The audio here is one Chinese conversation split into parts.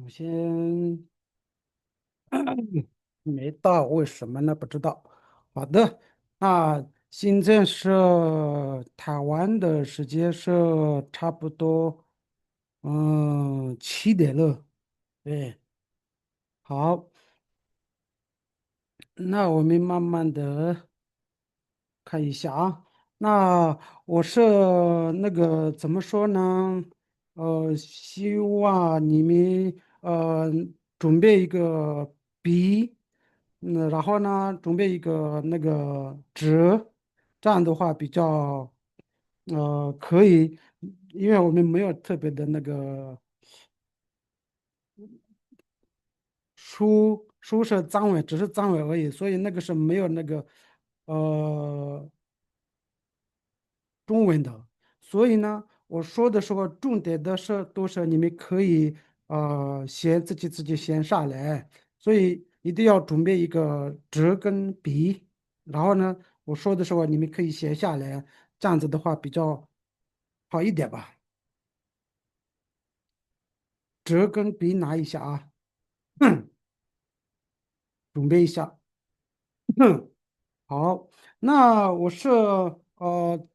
我先没到，为什么呢？不知道。好的，那现在是台湾的时间是差不多7点了。对，好，那我们慢慢的看一下啊。那我是那个怎么说呢？希望你们准备一个笔，然后呢准备一个那个纸，这样的话比较可以，因为我们没有特别的那个书是章尾，只是章尾而已，所以那个是没有那个呃中文的。所以呢，我说的时候，重点的是都是你们可以先自己先上来，所以一定要准备一个纸跟笔，然后呢，我说的时候你们可以写下来，这样子的话比较好一点吧。纸跟笔拿一下啊，准备一下。好，那我是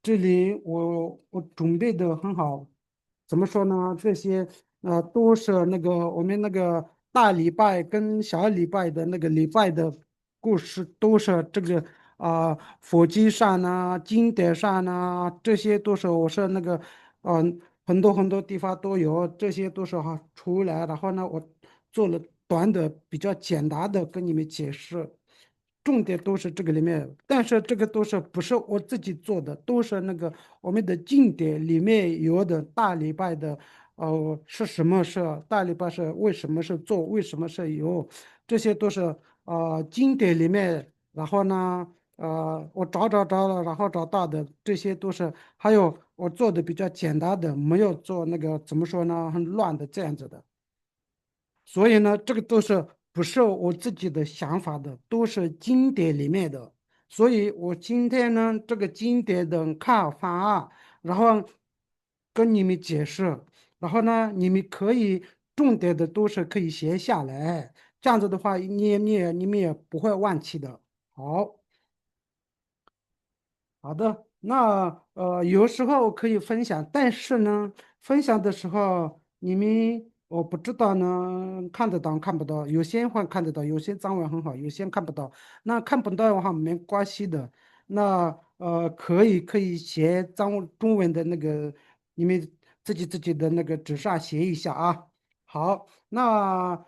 这里我准备的很好，怎么说呢？这些都是那个我们那个大礼拜跟小礼拜的那个礼拜的故事，都是这个佛经上呢、经典上呢，这些都是我是那个很多很多地方都有，这些都是出来，然后呢，我做了短的比较简单的跟你们解释。重点都是这个里面，但是这个都是不是我自己做的，都是那个我们的经典里面有的大礼拜的，是什么是大礼拜是为什么是做，为什么是有，这些都是经典里面，然后呢，我找了，然后找到的，这些都是，还有我做的比较简单的，没有做那个怎么说呢，很乱的这样子的。所以呢，这个都是不是我自己的想法的，都是经典里面的。所以我今天呢，这个经典的看法啊，然后跟你们解释，然后呢，你们可以重点的都是可以写下来，这样子的话，你们也不会忘记的。好。好的，那有时候可以分享，但是呢，分享的时候你们我不知道呢，看得到看不到，有些会看得到，有些章文很好，有些看不到。那看不到的话没关系的，那可以写中文的那个，你们自己的那个纸上写一下啊。好，那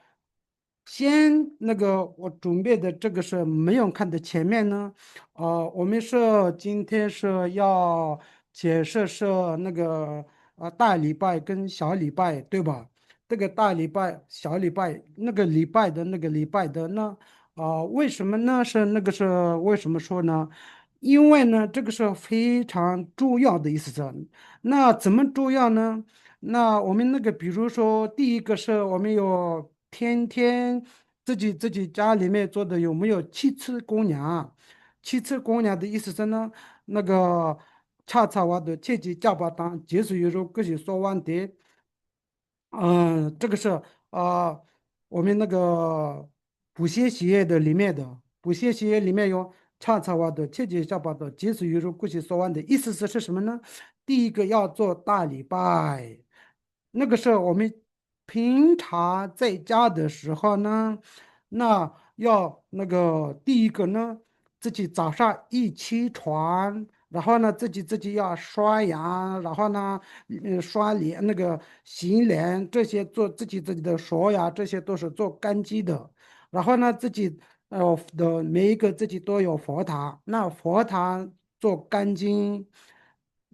先那个我准备的这个是没有看的前面呢。我们是今天是要解释是那个大礼拜跟小礼拜，对吧？这个大礼拜、小礼拜，那个礼拜的那个礼拜的呢，为什么呢？是那个是为什么说呢？因为呢，这个是非常重要的意思是，那怎么重要呢？那我们那个，比如说，第一个是我们有天天自己家里面做的有没有七次供养？七次供养的意思是呢，那个恰恰话的切记加把当，即使有时候各些说完的。这个是啊、我们那个补习企业的里面的补习企业里面有查查哇的、切切下巴的、即使有时过去说完的意思是什么呢？第一个要做大礼拜，那个是我们平常在家的时候呢，那要那个第一个呢，自己早上一起床。然后呢，自己要刷牙，然后呢，刷脸那个洗脸这些做自己的刷牙，这些都是做干净的。然后呢，自己的每一个自己都有佛堂，那佛堂做干净，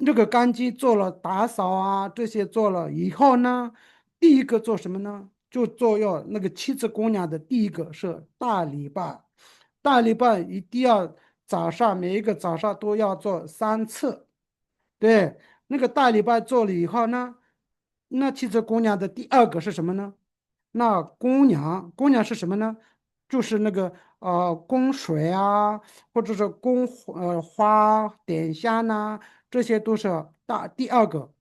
这个干净做了打扫啊，这些做了以后呢，第一个做什么呢？就做要那个七次供养的第一个是大礼拜，大礼拜一定要早上每一个早上都要做3次。对，那个大礼拜做了以后呢，那七次供养的第二个是什么呢？那供养是什么呢？就是那个供水啊，或者是供花点香呐、这些都是第二个。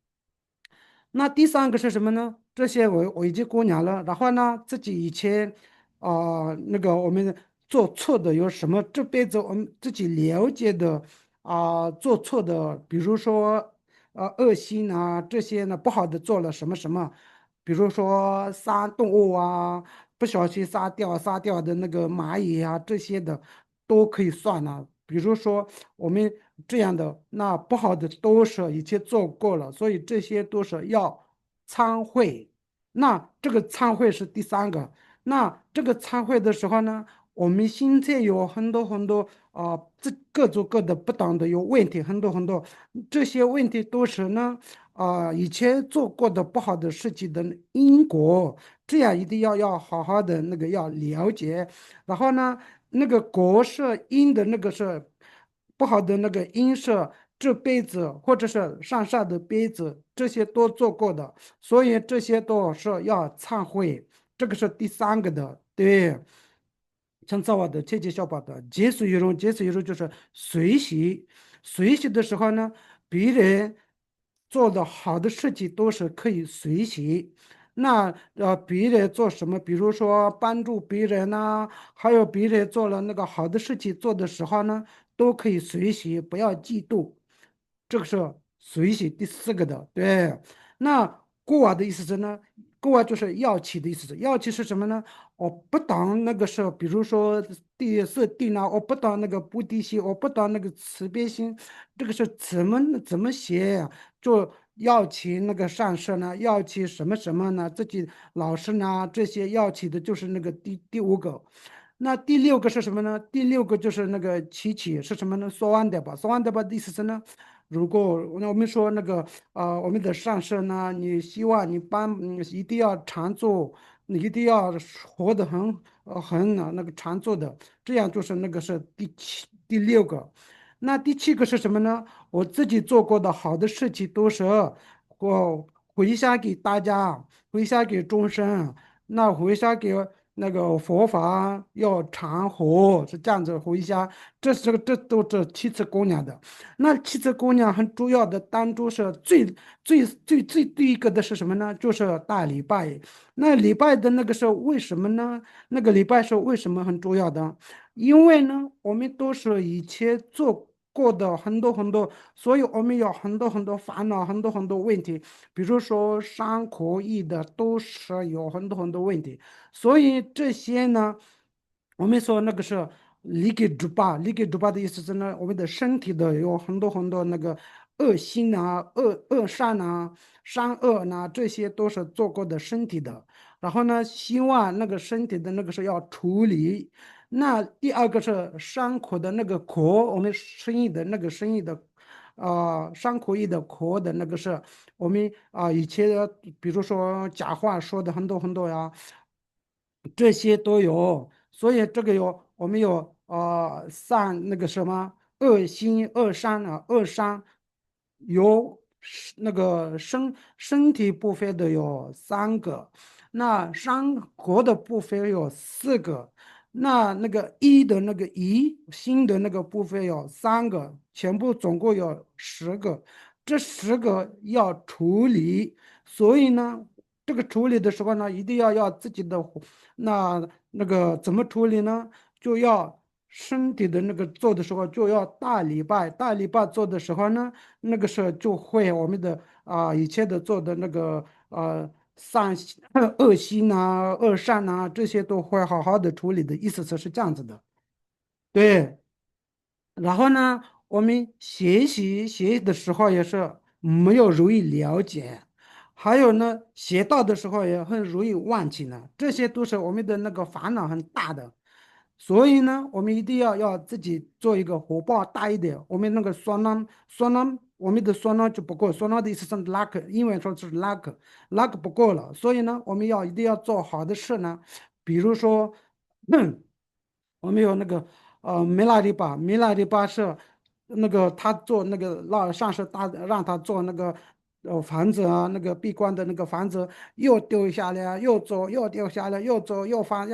那第三个是什么呢？这些我已经过年了，然后呢，自己以前那个我们做错的有什么？这辈子我们自己了解的做错的，比如说恶心啊这些呢，不好的做了什么什么，比如说杀动物啊，不小心杀掉的那个蚂蚁啊这些的都可以算了。比如说我们这样的，那不好的都是以前做过了，所以这些都是要参会。那这个参会是第三个。那这个参会的时候呢，我们现在有很多很多这各做各的不当的有问题，很多很多这些问题都是呢以前做过的不好的事情的因果，这样一定要好好的那个要了解。然后呢，那个果是因的那个是不好的那个因是这辈子或者是上上的辈子这些都做过的，所以这些都是要忏悔。这个是第三个的，对。像造我的切切效法的，结束于容就是随喜。随喜的时候呢，别人做的好的事情都是可以随喜。那别人做什么，比如说帮助别人呐、还有别人做了那个好的事情做的时候呢，都可以随喜，不要嫉妒。这个是随喜第四个的，对。那过往的意思是呢，过往就是要起的意思是，要起是什么呢？我不当那个是，比如说第四地呢，我不当那个不地心，我不当那个慈悲心，这个是怎么写呀？就要起那个上师呢，要起什么什么呢？自己老师呢，这些要起的就是那个第五个。那第六个是什么呢？第六个就是那个起是什么呢？说完的吧，说完的吧的意思是呢，如果那我们说那个我们的上师呢，你希望你一定要常做，你一定要活得很那个常做的，这样就是那个是第六个。那第七个是什么呢？我自己做过的好的事情都是我回向给大家，回向给众生。那回向给那个佛法要常活，是这样子回向。这都是七次供养的。那七次供养很主要的当中是最第一个的是什么呢？就是大礼拜。那礼拜的那个是为什么呢？那个礼拜是为什么很重要的？因为呢，我们都是以前做过的很多很多，所以我们有很多很多烦恼，很多很多问题。比如说伤口意的都是有很多很多问题，所以这些呢，我们说那个是离给猪八的意思是呢，我们的身体的有很多很多那个恶心啊、恶善啊、善恶呐、这些都是做过的身体的。然后呢，希望那个身体的那个是要处理。那第二个是伤口的那个口，我们生意的伤口意的口的那个是我们以前比如说假话说的很多很多呀，这些都有。所以这个我们有善那个什么恶心恶善啊，恶善有那个身体部分的有三个，那伤口的部分有四个，那个一的那个一心的那个部分有三个，全部总共有10个，这10个要处理。所以呢，这个处理的时候呢，一定要自己的那个怎么处理呢？就要身体的那个做的时候就要大礼拜，大礼拜做的时候呢，那个时候就会我们的以前的做的那个善恶心呐、恶善呐、这些都会好好的处理的意思是这样子的。对。然后呢，我们学习的时候也是没有容易了解，还有呢，学到的时候也很容易忘记呢，这些都是我们的那个烦恼很大的。所以呢，我们一定要自己做一个火爆大一点。我们那个双囊，我们的双囊就不够，双囊的意思是 luck，英文说是 luck 不够了。所以呢，我们一定要做好的事呢，比如说。我们有那个米拉里巴是那个他做那个上是让他做那个房子啊，那个闭关的那个房子又丢下来，又走又掉下来，又走又翻，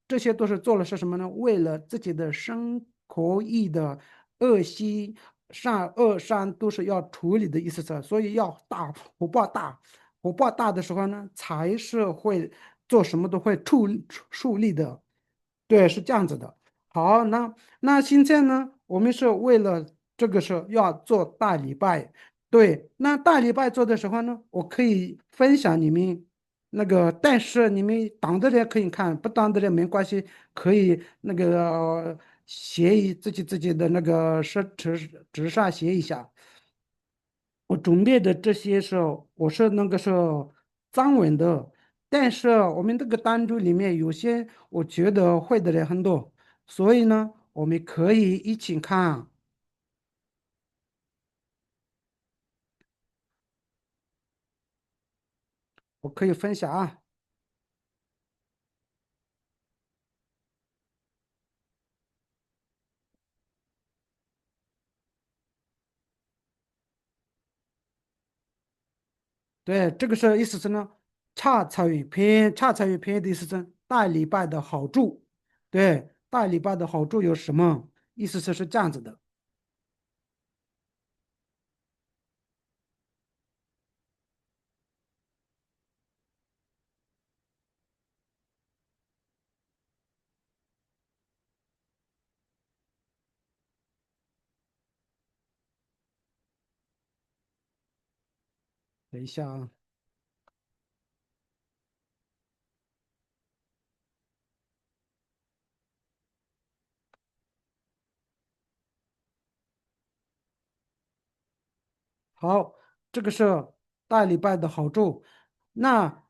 这些都是做了是什么呢？为了自己的身口意的恶习善恶善都是要处理的意思是，所以要大火爆大。火爆大的时候呢，才是会做什么都会竖立的。对，是这样子的。好，那现在呢，我们是为了这个是要做大礼拜。对，那大礼拜做的时候呢，我可以分享你们那个，但是你们党的人可以看，不当的人没关系，可以那个写自己的那个纸上写一下。我准备的这些是我是那个是藏文的，但是我们这个单独里面有些我觉得会的人很多，所以呢，我们可以一起看，我可以分享啊。对，这个是意思是呢，恰参与篇的意思是大礼拜的好处。对，大礼拜的好处有什么？意思是这样子的。等一下啊。好，这个是大礼拜的好处。那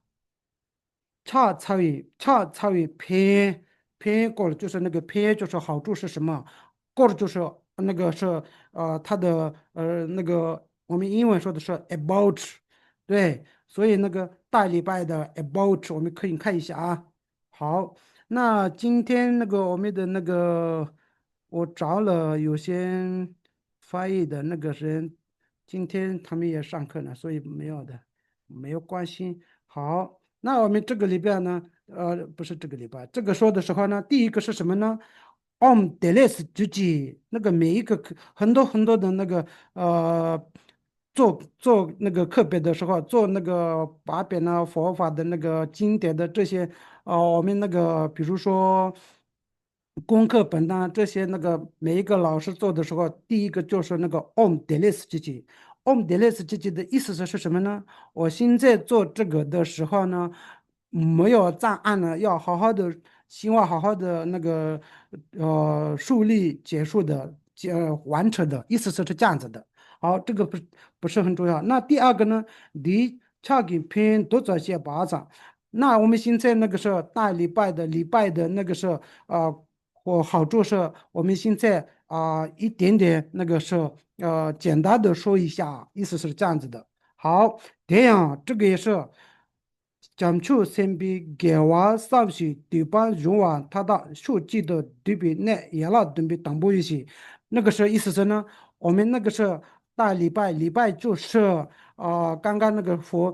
差参与偏过了，就是那个偏就是好处是什么？过了就是那个是它的那个我们英文说的是 about。对，所以那个大礼拜的 about 我们可以看一下啊。好，那今天那个我们的那个我找了有些翻译的那个人，今天他们也上课呢，所以没有的，没有关系。好，那我们这个礼拜呢，不是这个礼拜，这个说的时候呢，第一个是什么呢？On d e l e s 之际，那个每一个很多很多的那个做那个课本的时候，做那个把本啊佛法的那个经典的这些，我们那个比如说功课本呐、这些那个每一个老师做的时候，第一个就是那个 on d e l e s 之际。on d e l e s 之际的意思是什么呢？我现在做这个的时候呢，没有障碍呢，要好好的，希望好好的那个树立结束的完成的意思是这样子的。好，这个不是很重要。那第二个呢，离恰给偏多做些巴掌。那我们现在那个是大礼拜的那个是我好处是我们现在一点点那个是简单的说一下，意思是这样子的。好，这样这个也是讲出身边给娃上学对班用完他的手机的对比那也了对比当不一些，那个是意思是呢，我们那个是大礼拜就是刚刚那个佛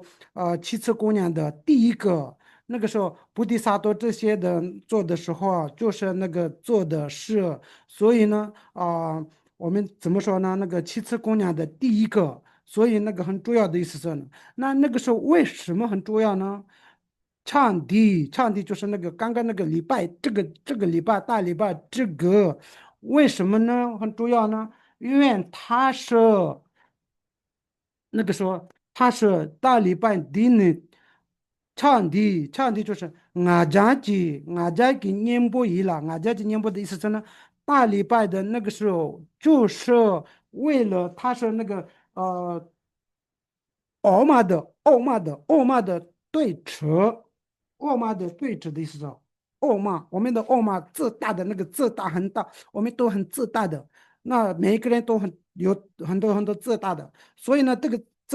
七次姑娘的第一个。那个时候，菩提萨埵这些的做的时候啊，就是那个做的是，所以呢，我们怎么说呢？那个七次姑娘的第一个，所以那个很重要的意思是呢，那个时候为什么很重要呢？唱题就是那个刚刚那个礼拜，这个礼拜大礼拜这个为什么呢？很重要呢？因为它是那个说他是大礼拜天呢，唱的就是俺家给念播仪了，俺家给念播的意思是呢，大礼拜的那个时候就是为了他是那个傲慢的对车，傲慢的对峙的意思是傲慢，我们的傲慢自大的那个自大很大，我们都很自大的，那每一个人都有很多很多自大的。所以呢，这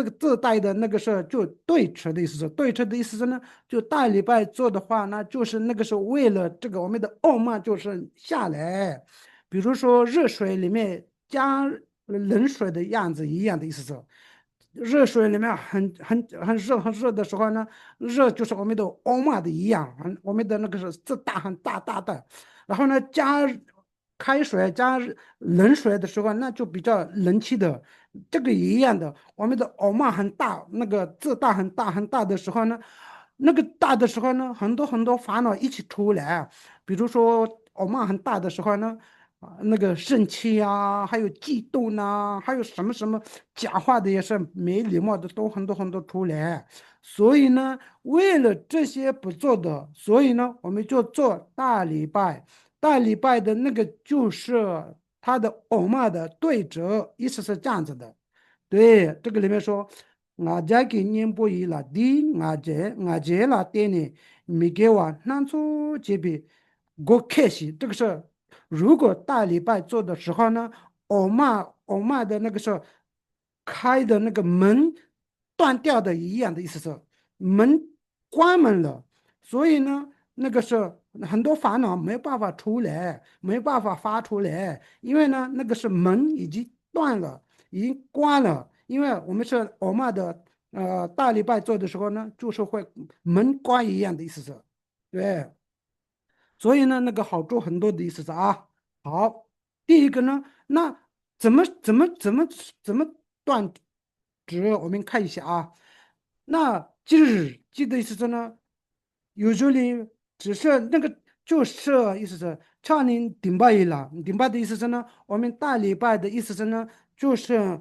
个自带的那个是就对称的意思是，对称的意思是呢，就大礼拜做的话，那就是那个是为了这个我们的傲慢就是下来，比如说热水里面加冷水的样子一样的意思是。热水里面很热的时候呢，热就是我们的欧玛的一样，我们的那个是自大很大的。然后呢，加开水加冷水的时候，那就比较冷气的。这个一样的，我们的耳曼很大，那个字大很大很大的时候呢，那个大的时候呢，很多很多烦恼一起出来啊。比如说耳曼很大的时候呢，那个生气啊，还有嫉妒呐、还有什么什么讲话的也是没礼貌的，都很多很多出来。所以呢，为了这些不做的，所以呢，我们就做大礼拜。大礼拜的那个就是他的欧玛的对折，意思是这样子的。对，这个里面说，我家给念不一了的，我家了的呢，没给我拿出这边，我开心。这个是如果大礼拜做的时候呢，欧玛的那个是开的那个门断掉的一样的意思是门关门了，所以呢。那个是很多烦恼没办法出来，没办法发出来，因为呢，那个是门已经断了，已经关了。因为我们是我们的大礼拜做的时候呢，就是会门关一样的意思是，对。所以呢，那个好处很多的意思是啊，好，第一个呢，那怎么断指？我们看一下啊，那记的意思是呢，有时候呢，只是那个就是意思是唱你顶拜了，顶拜的意思是呢，我们大礼拜的意思是呢，就是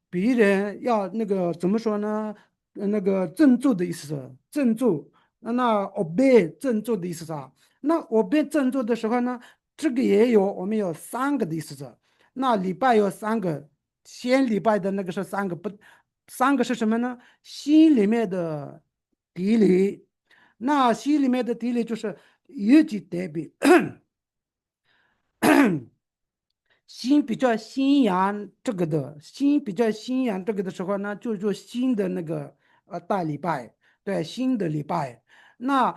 别人要那个怎么说呢？那个赠祝的意思是赠祝，那 obey 赠祝的意思是啥？那我被振作的时候呢，这个也有，我们有三个的意思是，那礼拜有三个，先礼拜的那个是三个，不，三个是什么呢？心里面的地理，那心里面的地理就是有几代表。心比较信仰这个的，心比较信仰这个的时候呢，就做新的那个大礼拜，对，新的礼拜。那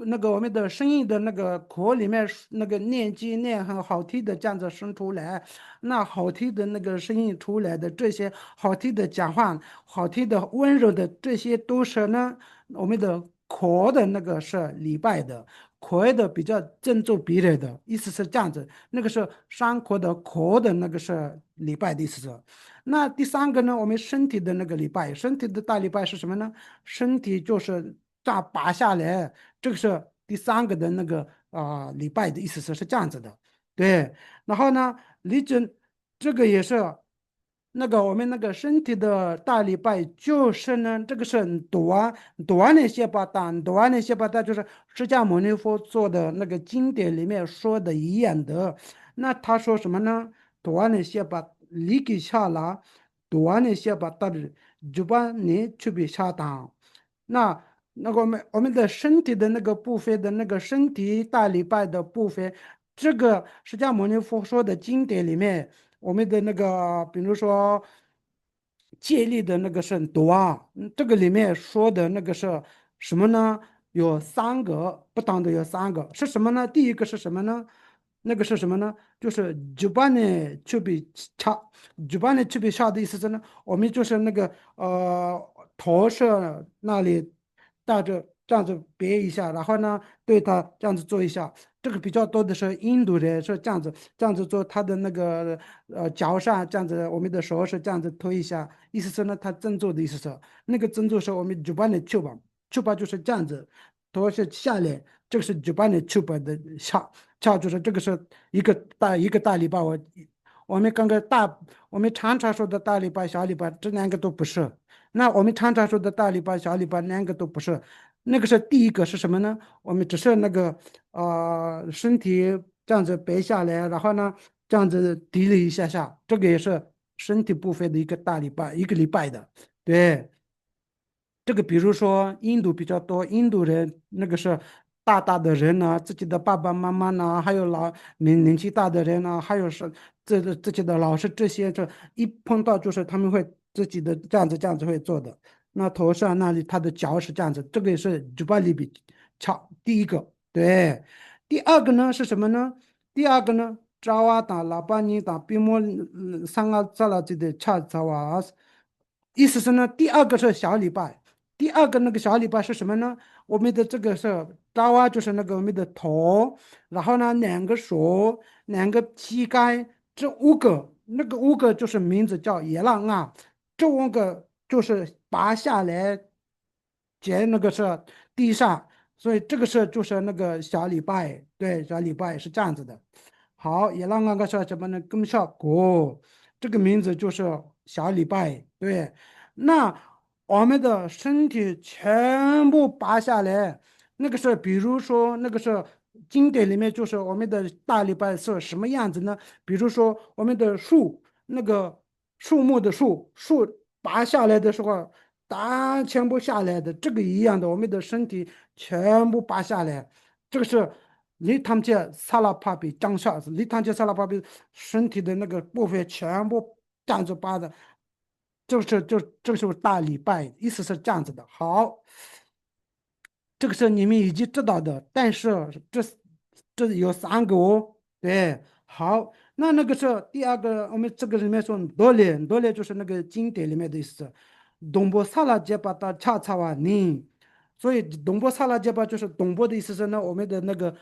那个我们的声音的那个壳里面那个念经念很好听的这样子生出来，那好听的那个声音出来的这些好听的讲话，好听的温柔的这些都是呢我们的壳的那个是礼拜的。壳的比较正宗别人的意思是这样子，那个是伤口的壳的那个是礼拜的意思是。那第三个呢，我们身体的那个礼拜，身体的大礼拜是什么呢？身体就是这样拔下来，这个是第三个的那个礼拜的意思是这样子的。对，然后呢，立正这个也是那个我们那个身体的大礼拜，就是呢，这个是短那些巴达，短那些巴达就是释迦牟尼佛做的那个经典里面说的一样的。那他说什么呢？短那些巴离给下拉，短那些巴达的就把你去比下当。那那个我们的身体的那个部分的那个身体大礼拜的部分，这个释迦牟尼佛说的经典里面。我们的那个，比如说借力的那个是多啊，这个里面说的那个是什么呢？有三个，不当的有三个，是什么呢？第一个是什么呢？那个是什么呢？就是举办的去比差，举办的去比差的意思是呢，我们就是那个投射那里带着这样子别一下，然后呢对他这样子做一下。这个比较多的是印度人是这样子做，他的那个脚上这样子，我们的手是这样子推一下，意思是呢，他正坐的意思是那个正坐是我们举办的球吧就是这样子，头是下来，这个是举办的球吧的下就是这个是一个大礼拜，我们刚刚我们常常说的大礼拜、小礼拜，这两个都不是。那我们常常说的大礼拜、小礼拜，两个都不是。那个是第一个是什么呢？我们只是那个身体这样子背下来，然后呢这样子提了一下下，这个也是身体部分的一个大礼拜，一个礼拜的。对，这个比如说印度比较多，印度人那个是大大的人呢、自己的爸爸妈妈呢，还有年纪大的人呢，还有自己的老师这些，这一碰到就是他们会自己的这样子会做的。那头上那里他的脚是这样子，这个也是举巴里比恰第一个，对。第二个呢是什么呢？第二个呢，爪哇达、拉巴尼达、比莫三个扎拉这的恰扎瓦，意思是呢，第二个是小礼拜，第二个那个小礼拜是什么呢？我们的这个是爪哇，就是那个我们的头，然后呢，两个手、两个膝盖，这五个。那个五个就是名字叫耶浪啊，这五个就是拔下来捡那个是地上，所以这个是就是那个小礼拜，对，小礼拜是这样子的。好，也让那个说什么呢？更效果，这个名字就是小礼拜，对。那我们的身体全部拔下来，那个是比如说那个是经典里面就是我们的大礼拜是什么样子呢？比如说我们的树，那个树木的树拔下来的时候，答全部下来的，这个一样的，我们的身体全部拔下来，这个是离他们家萨拉帕比张下子，离他们家萨拉帕比身体的那个部分全部这样子拔的，这个是大礼拜，意思是这样子的。好，这个是你们已经知道的，但是这有三个哦，对，好，那个是第二个，我们这个里面说多列就是那个经典里面的意思，东波萨拉杰巴达恰恰瓦尼，所以东波萨拉杰巴就是东波的意思是呢，我们的那个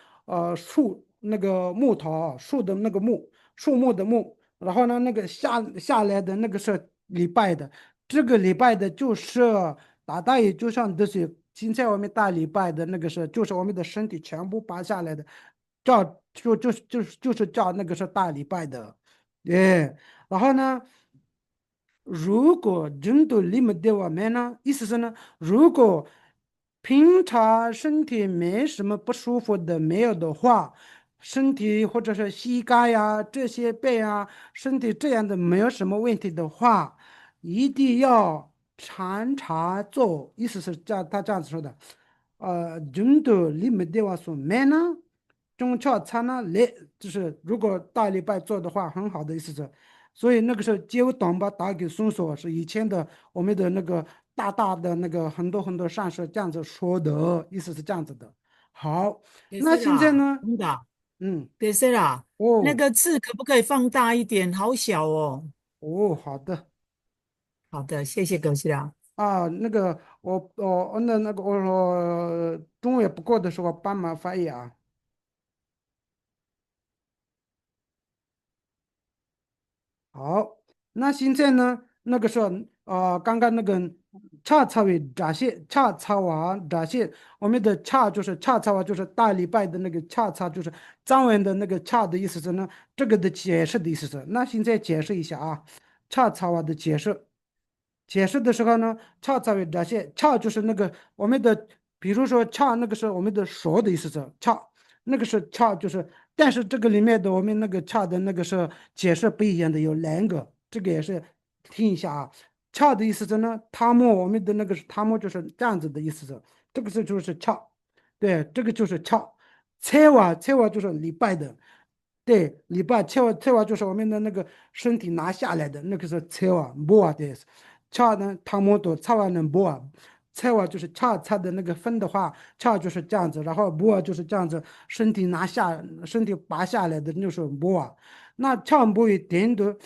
树那个木头啊树的那个木树木的木，然后呢那个下来的那个是礼拜的，这个礼拜的就是大大也就像这些现在我们大礼拜的那个是，就是我们的身体全部拔下来的，叫就是叫那个是大礼拜的，对。然后呢，如果人都那么的话，没呢，意思是呢，如果平常身体没什么不舒服的没有的话，身体或者是膝盖呀这些背啊，身体这样的没有什么问题的话，一定要常常做，意思是他这样子说的，人都你们的话说没呢，中巧餐呢来，就是如果大礼拜做的话，很好的意思是。所以那个时候就党把打给松锁，是以前的我们的那个大大的那个很多很多善事这样子说的，意思是这样子的。好，给那谁啦？现在呢？真的啊嗯，给谁啦？那哦个字可不可以放大一点？好小哦。哦，好的好的，谢谢葛西啦。啊，那个那个我中午也不够的时候帮忙翻译啊。好，那现在呢？那个是刚刚那个恰查为闸蟹，恰查瓦闸蟹，我们的恰就是恰查瓦，就是大礼拜的那个恰查，就是藏文的那个恰的意思是呢，这个的解释的意思是，那现在解释一下啊，恰查瓦的解释。解释的时候呢，恰查为闸蟹，恰就是那个我们的，比如说恰那个是我们的手的意思是恰，那个是恰就是。但是这个里面的我们那个差的那个是解释不一样的，有两个，这个也是听一下啊。差的意思是呢，他们我们的那个是他们就是这样子的意思是，这个是就是差，对，这个就是差。菜瓦就是礼拜的，对，礼拜菜瓦就是我们的那个身体拿下来的那个是菜瓦木啊的，恰呢他们都菜瓦能木啊。菜瓦就是恰的那个分的话，恰就是这样子，然后木啊就是这样子，身体拔下来的就是木啊。那恰木与点读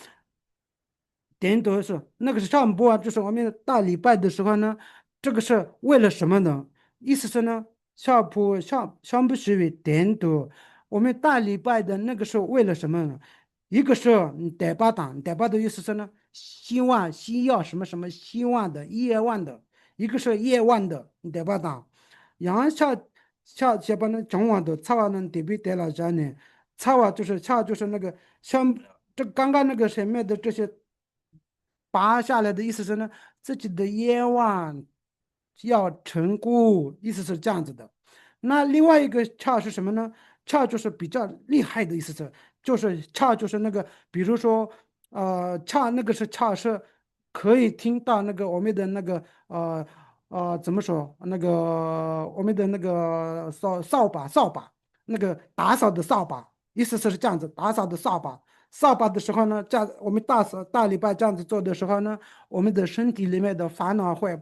是那个是上播啊，就是我们大礼拜的时候呢，这个是为了什么呢？意思是呢，上不许为点读，我们大礼拜的那个是为了什么呢？一个是代巴的意思是呢，希望需要什么什么希望的夜望的，一个是夜望的代巴党，然后下班呢中晚的插完呢得比得了家呢，插就是那个像这刚刚那个前面的这些拔下来的意思是呢，自己的愿望要成功，意思是这样子的。那另外一个恰是什么呢？恰就是比较厉害的意思是，就是恰就是那个，比如说恰那个是恰是可以听到那个我们的那个怎么说那个我们的那个扫把那个打扫的扫把，意思是这样子，打扫的扫把。扫把的时候呢，这样我们大礼拜这样子做的时候呢，我们的身体里面的烦恼会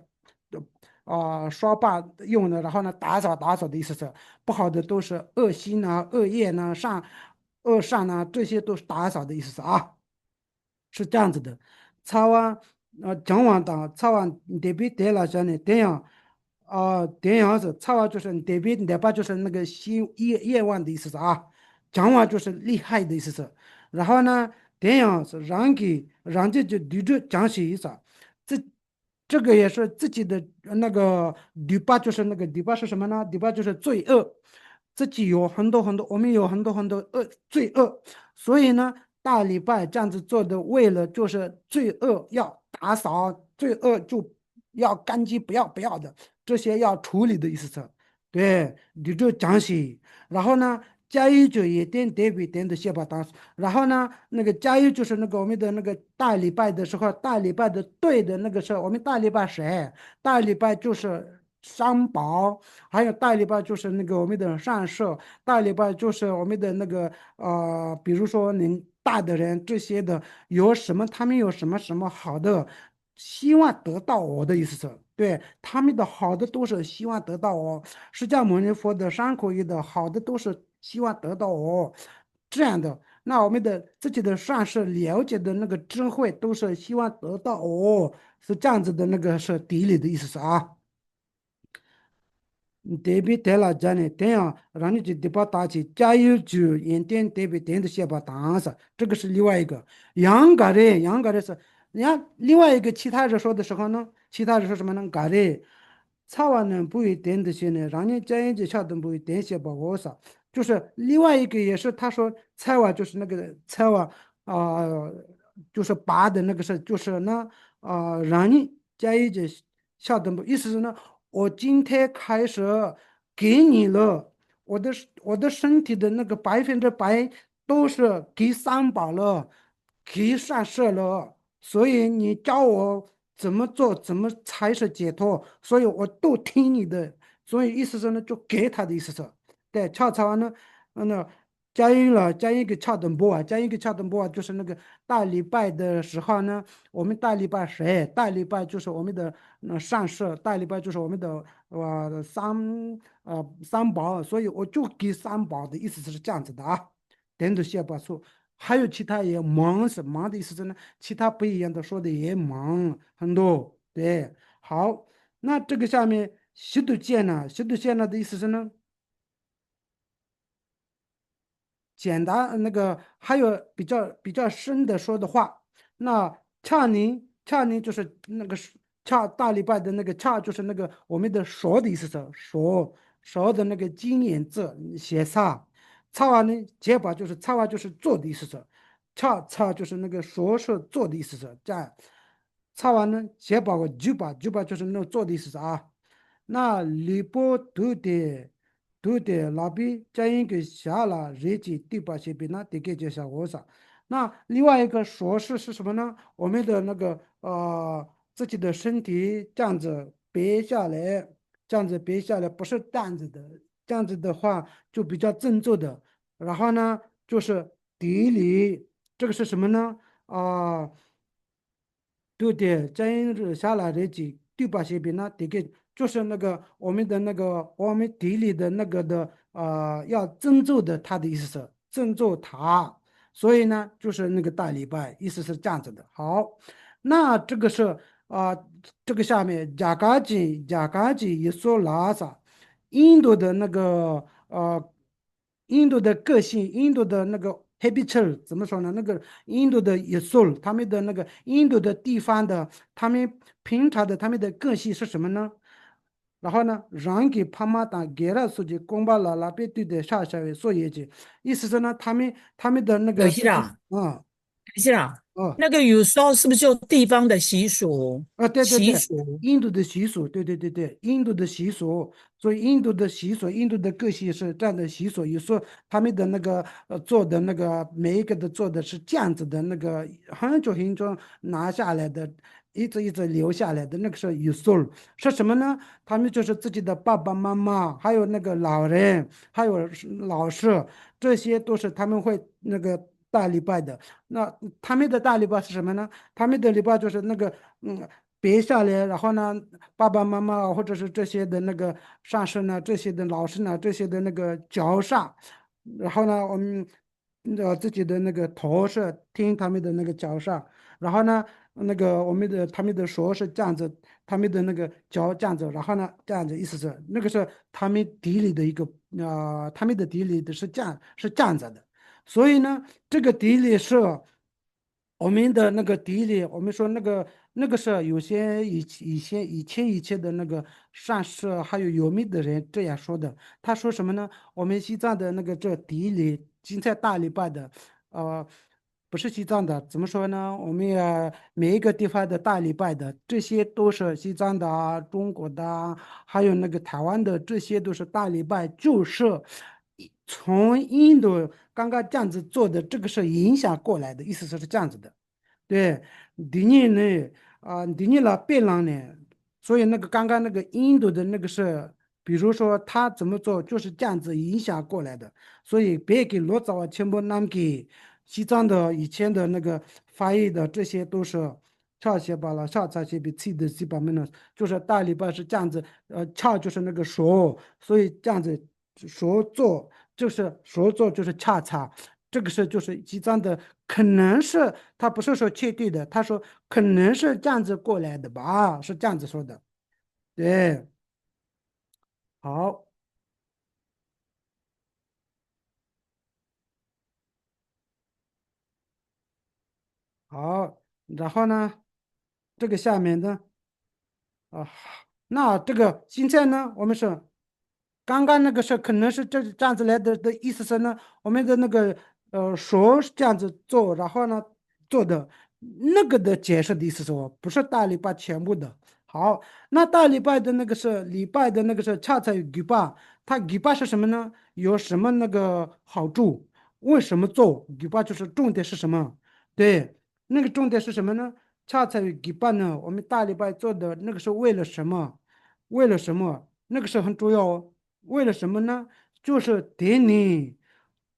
刷把用的，然后呢打扫的意思是不好的都是恶心呐、恶业呐、恶善呐、这些都是打扫的意思是啊。是这样子的，擦完讲完擦完这边得了下呢，这样是擦完就是这边那把就是那个希夜望的意思是啊，讲完就是厉害的意思是，然后呢。这样是让就对着讲写一下，这这个也是自己的那个篱笆，就是那个篱笆是什么呢？篱笆就是罪恶，自己有很多很多，我们有很多很多罪恶，所以呢，大礼拜这样子做的，为了就是罪恶要打扫，罪恶就要干净，不要的这些要处理的意思是，对，你就讲写，然后呢。加一就一点对比点的写把当，然后呢，那个加一就是那个我们的那个大礼拜的时候，大礼拜的对的那个是我们大礼拜谁？大礼拜就是三宝，还有大礼拜就是那个我们的善社，大礼拜就是我们的那个比如说您大的人这些的有什么，他们有什么什么好的，希望得到我的意思是。对他们的好的都是希望得到我，释迦牟尼佛的三口义的好的都是希望得到我，这样的。那我们的自己的善事了解的那个智慧，都是希望得到哦，是这样子的，那个是底里的意思是啊。对比对了，这样这样让你就得把打起加油就一点对比点的先把打上，这个是另外一个。杨嘎的是，人家另外一个其他人说的时候呢，其他人说什么呢？嘎的，草完呢不会点的些呢，让你加油就晓得不会点些把我啥，就是另外一个也是他说菜完就是那个菜完就是拔的那个是就是呢让你加油就晓得不，意思是呢。我今天开始给你了，我的身体的那个100%都是给三宝了，给善事了，所以你教我怎么做，怎么才是解脱，所以我都听你的，所以意思是呢，就给他的意思是，对，恰恰完呢，那加音了，加一个恰等波啊，加一个恰等波啊，就是那个大礼拜的时候呢。我们大礼拜谁？大礼拜就是我们的善事，大礼拜就是我们的三宝，所以我就给三宝的意思是这样子的啊。点头写把错，还有其他也忙是忙的意思是呢，其他不一样的说的也忙很多。对，好，那这个下面习读见呢？习读见呢的意思是呢？简单那个还有比较深的说的话，那恰宁就是那个恰大礼拜的那个恰就是那个我们的说的意思是说的那个金眼字写差，差完呢结巴就是差完就是做的意思是，恰就是那个说是做的意思是这样，差完呢结巴个就把就是那个做的意思是啊，那吕波都得那边这样一个下了日记第八些比那得给介绍我啥？那另外一个说是什么呢？我们的那个自己的身体这样子憋下来，这样子憋下来不是这样子的，这样子的话就比较正坐的。然后呢，就是底里这个是什么呢？对的，真日下来的第八些边呢，这个就是那个我们地里的那个的要郑重的，他的意思是郑重他，所以呢，就是那个大礼拜，意思是这样子的。好，那这个是啊、这个下面加嘎吉一说拉萨，印度的那个印度的个性，印度的那个 habitual 怎么说呢？那个印度的耶稣，他们的那个印度的地方的，他们平常的他们的个性是什么呢？然后呢，让给帕玛当给了书记公巴拉拉贝对的下位所业绩，意思是呢，他们的那可个惜啦，啊可惜啦。哦。那个有时候是不是就地方的习俗？对对对，习俗，印度的习俗，对，印度的习俗，所以印度的习俗，印度的个性是这样的习俗。有时候他们的那个做的那个每一个都做的是这样子的，那个很久拿下来的，一直留下来的那个是有时候是什么呢？他们就是自己的爸爸妈妈，还有那个老人，还有老师，这些都是他们会那个大礼拜的。那他们的大礼拜是什么呢？他们的礼拜就是那个别下来，然后呢，爸爸妈妈或者是这些的那个上师呢，这些的老师呢，这些的那个教上，然后呢，我们自己的那个头是听他们的那个教上，然后呢，那个他们的说是这样子，他们的那个教这样子，然后呢，这样子意思是那个是他们地里的一个他们的地里的是这样子的，所以呢，这个地里是。我们的那个地理，我们说那个是有些以前的那个善士还有有名的人这样说的。他说什么呢？我们西藏的那个这地理，现在大礼拜的，呃，不是西藏的，怎么说呢？我们也每一个地方的大礼拜的，这些都是西藏的啊中国的啊还有那个台湾的，这些都是大礼拜，就是从印度刚刚这样子做的，这个是影响过来的，意思是这样子的。对，第二呢，第二了别人呢，所以那个刚刚那个印度的那个是，比如说他怎么做，就是这样子影响过来的，所以别给罗早啊，全部南给西藏的以前的那个翻译的，这些都是恰些巴了，恰些比次的西巴门呢，就是大礼拜是这样子，恰就是那个说，所以这样子说做就是说做就是恰恰。这个是就是西藏的，可能是他不是说确定的，他说可能是这样子过来的吧，是这样子说的。对，好，好，然后呢，这个下面呢？啊，那这个现在呢，我们是刚刚那个是可能是这样子来的意思是呢，我们的那个说是这样子做，然后呢做的那个的解释的意思是我不是大礼拜全部的。好，那大礼拜的那个是礼拜的那个是恰恰与礼拜，它礼拜是什么呢？有什么那个好处？为什么做礼拜就是重点是什么？对，那个重点是什么呢？恰恰与礼拜呢，我们大礼拜做的那个是为了什么？为了什么？那个是很重要哦。为了什么呢？就是点你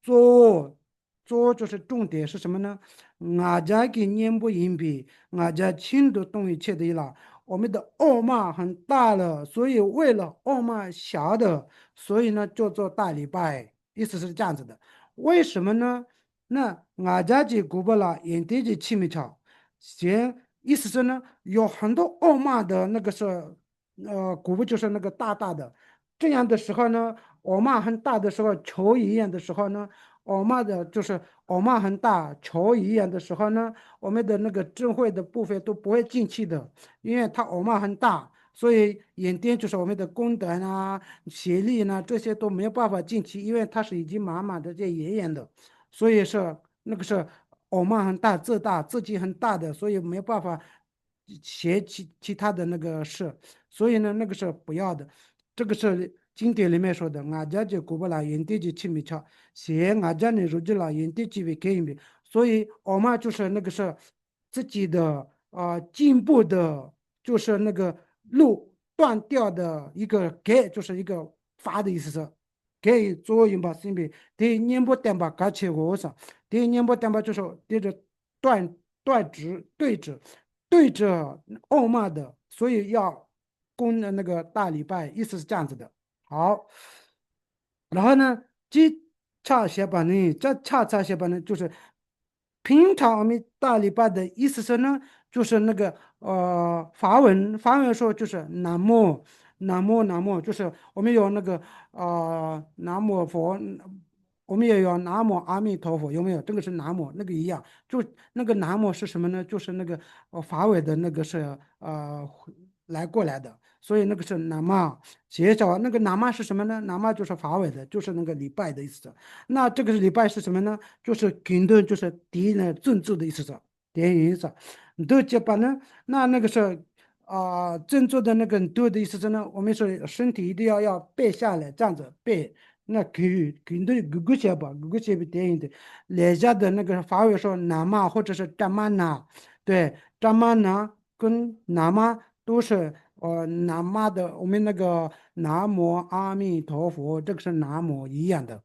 做就是重点是什么呢？俺家给念不硬币，俺家轻度动一切的了。我们的傲慢很大了，所以为了傲慢小的，所以呢就做大礼拜，意思是这样子的。为什么呢？那俺家去古巴了，眼底去气没巧，行，意思是呢，有很多傲慢的那个是，古巴就是那个大大的，这样的时候呢，傲慢很大的时候，球一样的时候呢，傲慢的就是傲慢很大，球一样的时候呢，我们的那个智慧的部分都不会进去的，因为它傲慢很大。所以眼点就是我们的功德啊、协力呢，这些都没有办法进去，因为它是已经满满的这严严的。所以是那个是傲慢很大、自大、自己很大的，所以没有办法学其他的那个事，所以呢，那个是不要的。这个是经典里面说的，俺家就古不拉人地就亲密巧，写俺家呢如今了人地就为给一所以傲慢就是那个是自己的进步的，就是那个路断掉的一个给，就是一个发的意思是。给作用吧，身边第念不点吧，搞起我上，第念不点吧，就是对着对着傲慢的，所以要攻的那个大礼拜，意思是这样子的。好，然后呢，这恰写版呢，这恰写版呢，就是平常我们大礼拜的意思是呢，就是那个法文说就是南无，就是我们有那个南无佛，我们也有南无阿弥陀佛，有没有？这个是南无，那个一样，就那个南无是什么呢？就是那个法文的那个是来过来的。所以那个是南嘛，协调那个南嘛是什么呢？南嘛就是法尾的，就是那个礼拜的意思。那这个礼拜是什么呢？就是跟顿，就是敌人尊重的意思是，点意思。你都结巴呢？那个是尊重的那个对的意思是呢？我们说身体一定要背下来，这样子背。那跟顿咕咕些吧，点音的。脸下的那个法尾说南嘛，或者是占嘛呐，对，占嘛呐跟南嘛。都是南妈的，我们那个南无阿弥陀佛，这个是南无一样的。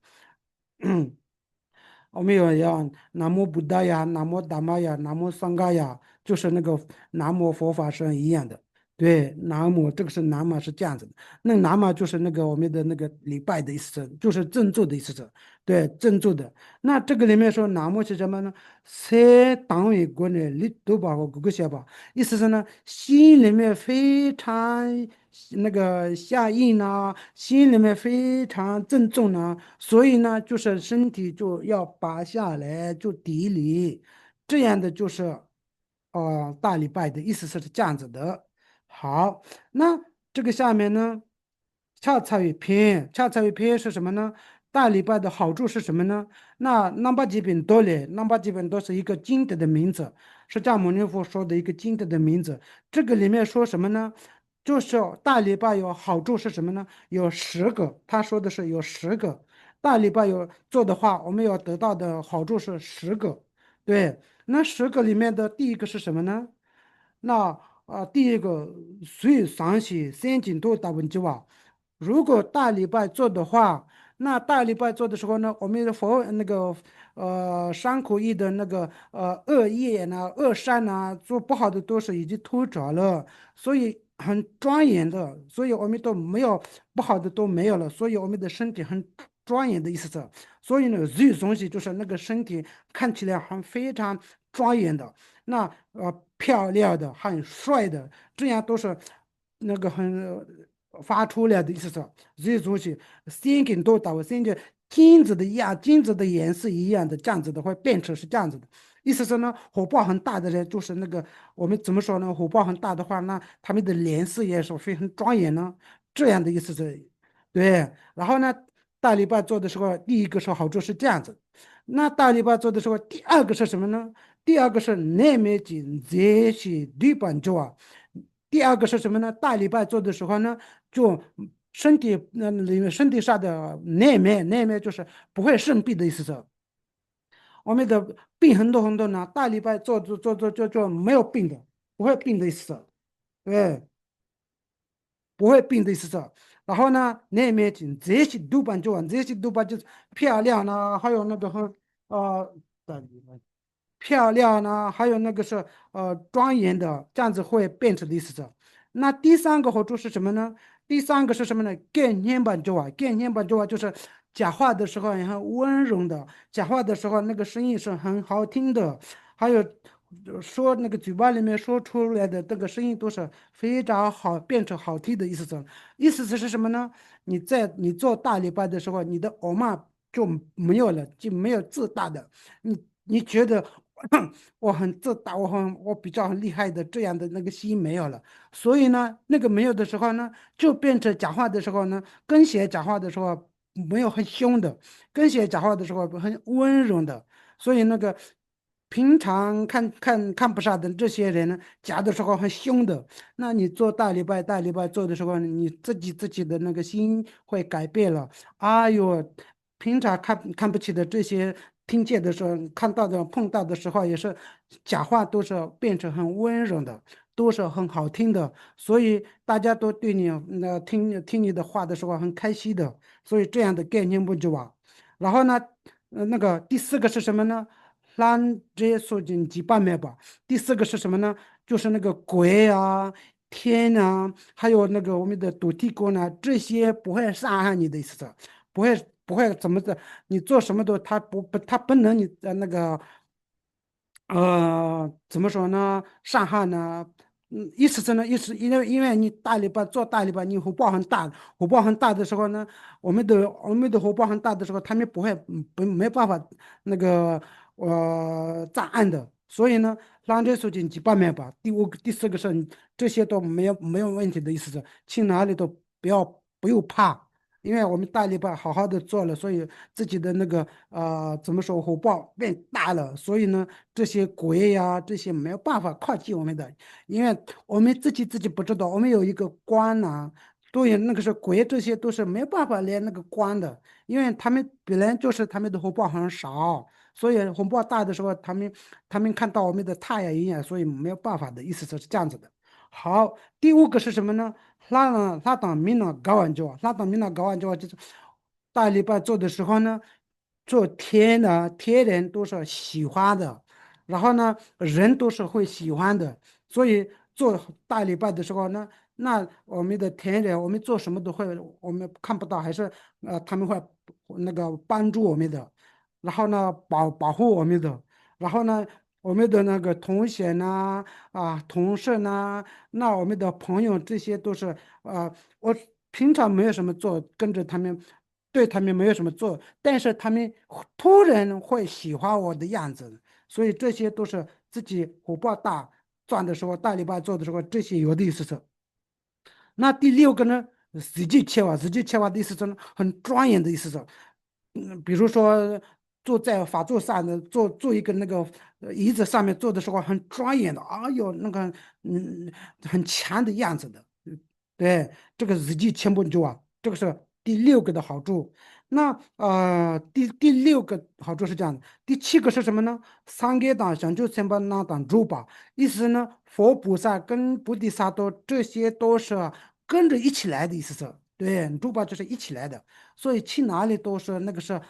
我们有要南无布达呀、南无达玛呀、南无桑嘎呀，就是那个南无佛法是一样的。对，南无这个是南无是这样子的，那南无就是那个我们的那个礼拜的意思，就是正坐的意思。对，正坐的。那这个里面说南无是什么呢？在单位国内力都把我各个写吧，意思是呢，心里面非常那个下意呢，心里面非常郑重呢。所以呢，就是身体就要拔下来，就抵礼，这样的就是大礼拜的意思是这样子的。好，那这个下面呢，恰恰与偏，恰恰与偏是什么呢？大礼拜的好处是什么呢？那南巴基本多嘞，南巴基本多是一个经典的名字，是迦牟尼佛说的一个经典的名字。这个里面说什么呢？就是大礼拜有好处是什么呢？有10个，他说的是有十个。大礼拜有做的话，我们要得到的好处是十个。对，那十个里面的第一个是什么呢？那第一个随上喜三斤多大问题哇？如果大礼拜做的话，那大礼拜做的时候呢，我们的那个伤口业的那个恶业呢、恶善呢，做不好的都是已经脱着了，所以很庄严的，所以我们都没有不好的都没有了，所以我们的身体很庄严的意思是，所以呢，这东西就是那个身体看起来很非常庄严的。那漂亮的、很帅的，这样都是那个很发出来的意思是，这些东西先给都到先给金子的颜色一样的，这样子的会变成是这样子的。意思是呢，火爆很大的人，就是那个我们怎么说呢？火爆很大的话，那他们的脸色也是非常庄严呢。这样的意思是，对。然后呢，大礼拜做的时候，第一个是好处是这样子。那大礼拜做的时候，第二个是什么呢？第二个是内面紧这些对半周啊。第二个是什么呢？大礼拜做的时候呢，就身体那里面身体上的内面就是不会生病的意思是，我们的病很多很多呢。大礼拜做没有病的，不会病的意思是，对。不会病的意思是。然后呢，内面紧这些多半就这些多半就是漂亮呢，还有那个很呃。漂亮呢，还有那个是庄严的，这样子会变成的意思是。那第三个好处是什么呢？第三个是什么呢？概念版就啊，概念版就啊，就是讲话的时候也很温柔的，讲话的时候那个声音是很好听的，还有说那个嘴巴里面说出来的这个声音都是非常好，变成好听的意思是。意思是什么呢？你做大礼拜的时候，你的傲慢就没有了，就没有自大的。你觉得我很自大，我比较很厉害的这样的那个心没有了，所以呢，那个没有的时候呢，就变成讲话的时候呢，跟谁讲话的时候没有很凶的，跟谁讲话的时候很温柔的，所以那个平常看不上的这些人呢，讲的时候很凶的，那你做大礼拜做的时候，你自己的那个心会改变了。哎呦，平常看不起的这些，听见的时候、看到的、碰到的时候，也是讲话都是变成很温柔的，都是很好听的，所以大家都对你听你的话的时候很开心的，所以这样的概念不就啊？然后呢，那个第四个是什么呢？让这些说进几半面吧。第四个是什么呢？就是那个鬼啊、天啊，还有那个我们的土地公呢，这些不会伤害你的意思是。不会怎么的，你做什么都他不能你那个怎么说呢？伤害呢？意思是呢，因为你大礼拜做大礼拜，你火爆很大，火爆很大的时候呢，我们的火爆很大的时候，他们不会没办法那个炸岸的，所以呢，让这事情几方面吧。第四个是这些都没有问题的意思是，去哪里都不用怕。因为我们大礼拜好好的做了，所以自己的那个怎么说火爆变大了，所以呢，这些鬼呀这些没有办法靠近我们的，因为我们自己不知道，我们有一个关呐、对，那个是鬼，这些都是没有办法连那个关的，因为他们本来就是他们的红包很少，所以红包大的时候，他们看到我们的太阳一样，所以没有办法的意思是这样子的。好，第五个是什么呢？拉当米呢搞完就，拉当米呢搞完就就是大礼拜做的时候呢，做天人都是喜欢的，然后呢，人都是会喜欢的，所以做大礼拜的时候呢，那我们的天人，我们做什么都会，我们看不到，还是他们会那个帮助我们的，然后呢，保护我们的，然后呢。我们的那个同学呢，同事呢，那我们的朋友这些都是我平常没有什么做，跟着他们，对他们没有什么做，但是他们突然会喜欢我的样子，所以这些都是自己火爆大转的时候，大礼拜做的时候，这些有的意思是。那第六个呢，日记切换的意思是很庄严的意思是，比如说坐在法座上的坐一个那个椅子上面坐的时候很庄严的，哎呦那个很强的样子的，对，这个日记千本就啊，这个是第六个的好处。那第六个好处是这样的，第七个是什么呢？三个党想就先把那党住吧，意思呢，佛菩萨跟菩提萨埵这些都是跟着一起来的意思是，对，猪八就是一起来的，所以去哪里都是那个是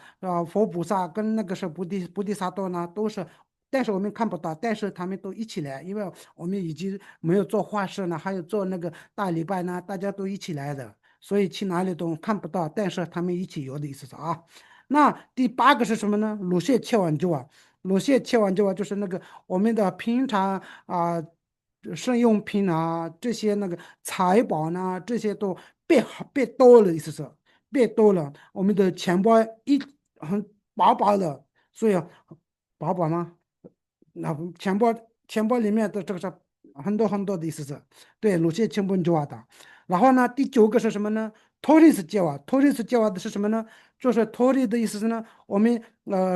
佛菩萨跟那个是菩提萨埵呢，都是，但是我们看不到，但是他们都一起来，因为我们已经没有做坏事呢，还有做那个大礼拜呢，大家都一起来的，所以去哪里都看不到，但是他们一起游的意思是啊。那第八个是什么呢？乳腺切完就啊。乳腺切完之后，就是那个我们的平常生用品啊，这些那个财宝呢，这些都变多了，意思是变多了。我们的钱包很薄薄的，所以薄薄吗？那钱包里面的这个是很多很多的意思是，对，鲁些钱本就啊的。然后呢，第九个是什么呢？托利斯教啊，托利斯教啊的是什么呢？就是托利的意思是呢，我们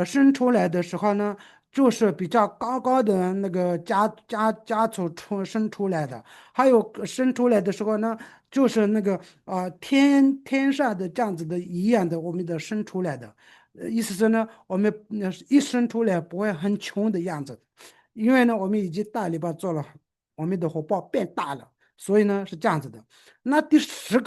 生出来的时候呢，就是比较高高的那个家族生出来的，还有生出来的时候呢，就是那个天上的这样子的一样的，我们的生出来的。意思是呢，我们一生出来不会很穷的样子，因为呢，我们已经大礼拜做了，我们的火爆变大了，所以呢是这样子的。那第十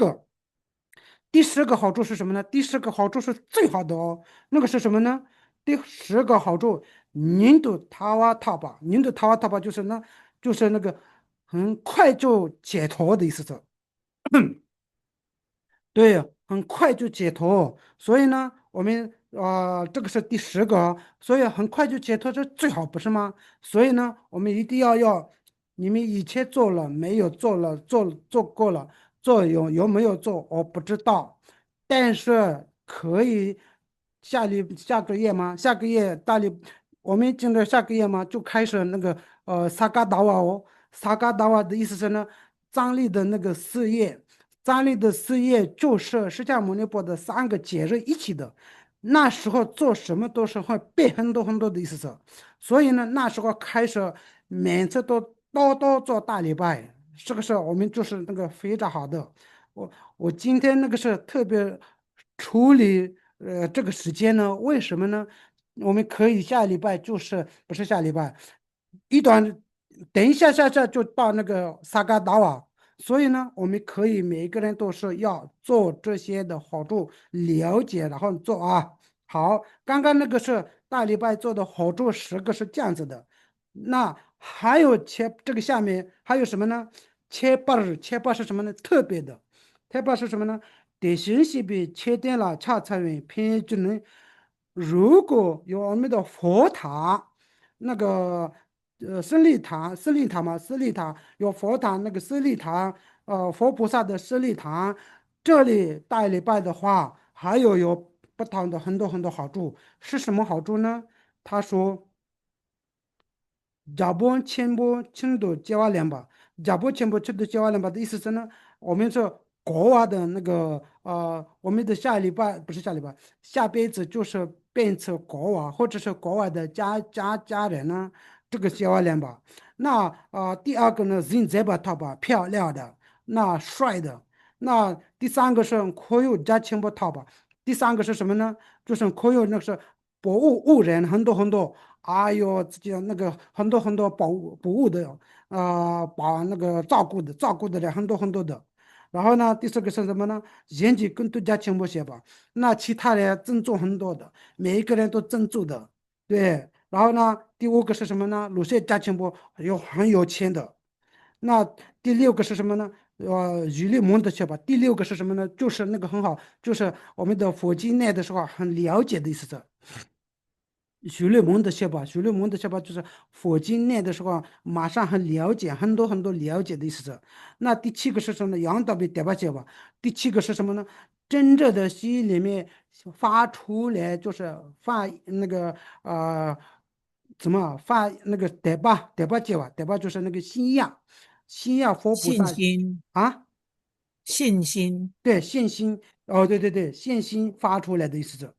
个好处是什么呢？第十个好处是最好的哦，那个是什么呢？第十个好处，宁度塔瓦塔巴就是呢，就是那个很快就解脱的意思是。对，很快就解脱，所以呢，我们这个是第十个，所以很快就解脱，这最好不是吗？所以呢，我们一定要，你们以前做了没有做了，做过了，有没有做，我不知道，但是可以下个月吗？下个月我们进入下个月吗？就开始那个萨嘎达瓦哦，萨嘎达瓦的意思是呢，藏历的那个4月。藏历的4月就是释迦牟尼佛的3个节日一起的，那时候做什么都是会变很多很多的意思是，所以呢，那时候开始每次都多做大礼拜，这个是我们就是那个非常好的。我今天那个是特别处理这个时间呢，为什么呢？我们可以下礼拜就是不是下礼拜，一段等一下就到那个萨嘎达瓦。所以呢，我们可以每一个人都是要做这些的好处了解，然后做啊。好，刚刚那个是大礼拜做的好处10个是这样子的，那还有这个下面还有什么呢？切巴是什么呢？特别的，特别是什么呢？대신시비切电了차차win편주는如果有我们的佛塔，那个舍利塔嘛，舍利塔有佛塔，那个舍利塔，佛菩萨的舍利塔，这里大礼拜的话，还有不同的很多很多好处，是什么好处呢？他说。加波千波千度接瓦两吧的意思是呢，我们说国外的那个我们的下礼拜不是下礼拜，下辈子就是变成国外或者是国外的家人呢，这个接瓦两吧。那第二个呢，人这把套吧，漂亮的，那帅的。那第三个是可有加千波套吧，第三个是什么呢？就是可有那个是博物人很多很多。还有自己那个很多很多保护的，把那个照顾的人很多很多的。然后呢，第四个是什么呢？人际更多加亲密些吧。那其他人尊重很多的，每一个人都尊重的，对。然后呢，第五个是什么呢？鲁迅家庭不很有钱的。那第六个是什么呢？语律蒙德学吧。第六个是什么呢？就是那个很好，就是我们的佛经念的时候很了解的意思是。学律蒙的学吧，学律蒙的学吧就是佛经念的时候，马上很了解，很多很多了解的意思是。那第七个是什么呢？杨导被点吧学吧。第七个是什么呢？真正的心里面发出来，就是发那个怎么发那个德巴节吧，德巴就是那个新亚佛菩信萨心，啊。信心，对，信心，哦，对对对，信心发出来的意思是，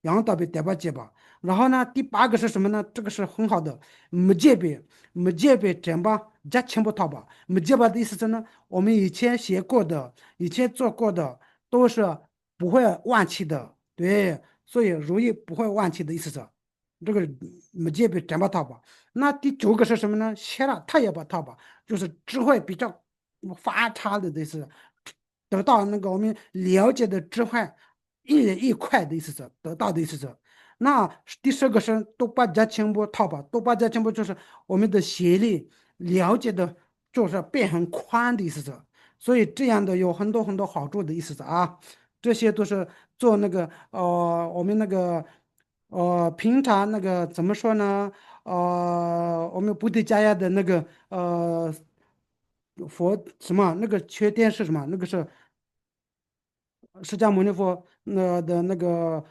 羊倒被逮把结巴。然后呢，第八个是什么呢？这个是很好的，没戒别真吧，加全部套吧。没戒吧的意思是呢，我们以前学过的，以前做过的都是不会忘记的，对，所以容易不会忘记的意思是，这个没戒别真把套吧。那第九个是什么呢？学了他也把套吧，就是智慧比较发达的意思。得到那个我们了解的智慧一人一块的意思是得到的意思是。那第十个是多巴加清波套吧，多巴加清波就是我们的学历了解的，就是变很宽的意思是。所以这样的有很多很多好处的意思是啊，这些都是做那个我们那个平常那个怎么说呢？我们布迪加亚的那个佛什么那个缺点是什么？那个是释迦牟尼佛的那个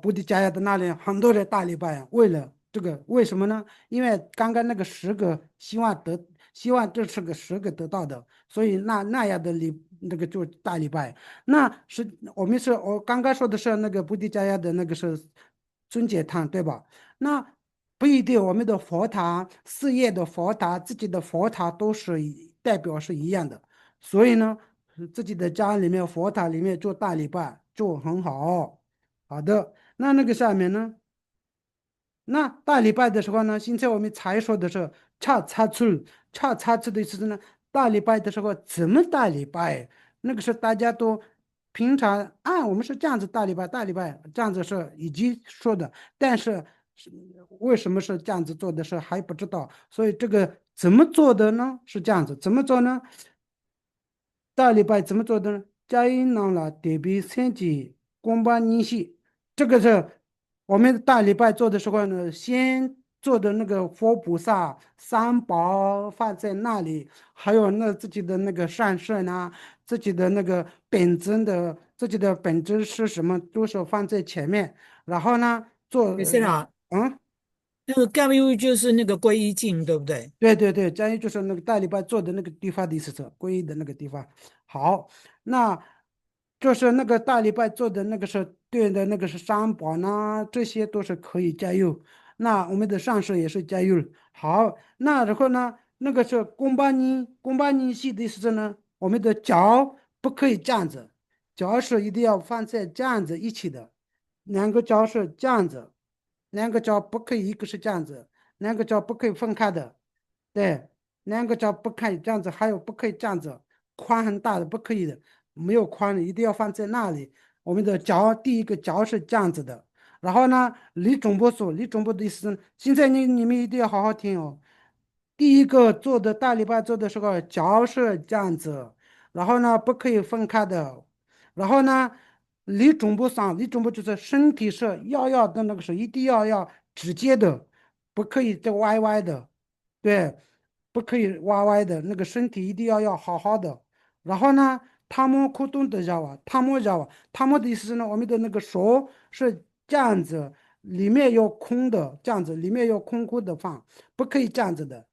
菩提伽耶的那里很多人大礼拜啊，为了这个为什么呢？因为刚刚那个十个希望这是个十个得到的，所以那样的那个就是大礼拜。那是我刚刚说的是那个菩提伽耶的那个是尊解堂对吧？那不一定，我们的佛堂、事业的佛堂、自己的佛堂都是代表是一样的，所以呢。自己的家里面佛塔里面做大礼拜做很好。好的，那个下面呢？那大礼拜的时候呢，现在我们才说的是差差错的意思是呢，大礼拜的时候怎么大礼拜？那个是大家都平常我们是这样子大礼拜这样子是已经说的，但是为什么是这样子做的是还不知道，所以这个怎么做的呢？是这样子，怎么做呢？大礼拜怎么做的呢？加音囊了点笔三级公办尼系，这个是我们大礼拜做的时候呢，先做的那个佛菩萨三宝放在那里，还有那自己的那个善事呢，自己的本质是什么，都是放在前面。然后呢，是啦，嗯。那个盖物就是那个皈依境，对不对？对对对，嘉义就是那个大礼拜做的那个地方的意思是皈依的那个地方。好，那就是那个大礼拜做的那个是对的，那个是三宝呢，这些都是可以加油。那我们的上师也是加油。好，那然后呢，那个是公巴尼系的意思是呢，我们的脚不可以这样子，脚是一定要放在这样子一起的，两个脚是这样子，两个脚不可以一个是这样子。两个脚不可以分开的，对，两个脚不可以这样子，还有不可以这样子，宽很大的不可以的，没有宽的一定要放在那里。我们的脚第一个脚是这样子的，然后呢，离总部的意思是，现在你们一定要好好听哦。第一个做的大礼拜做的时候，脚是这样子，然后呢不可以分开的，然后呢离中部就是身体是要的那个是一定要直接的，不可以再歪歪的，对，不可以歪歪的，那个身体一定要好好的。然后呢，他摸裤洞的绕啊，他摸的意思是呢，我们的那个手是这样子，里面要空的，这样子里面要空空的放，不可以这样子的。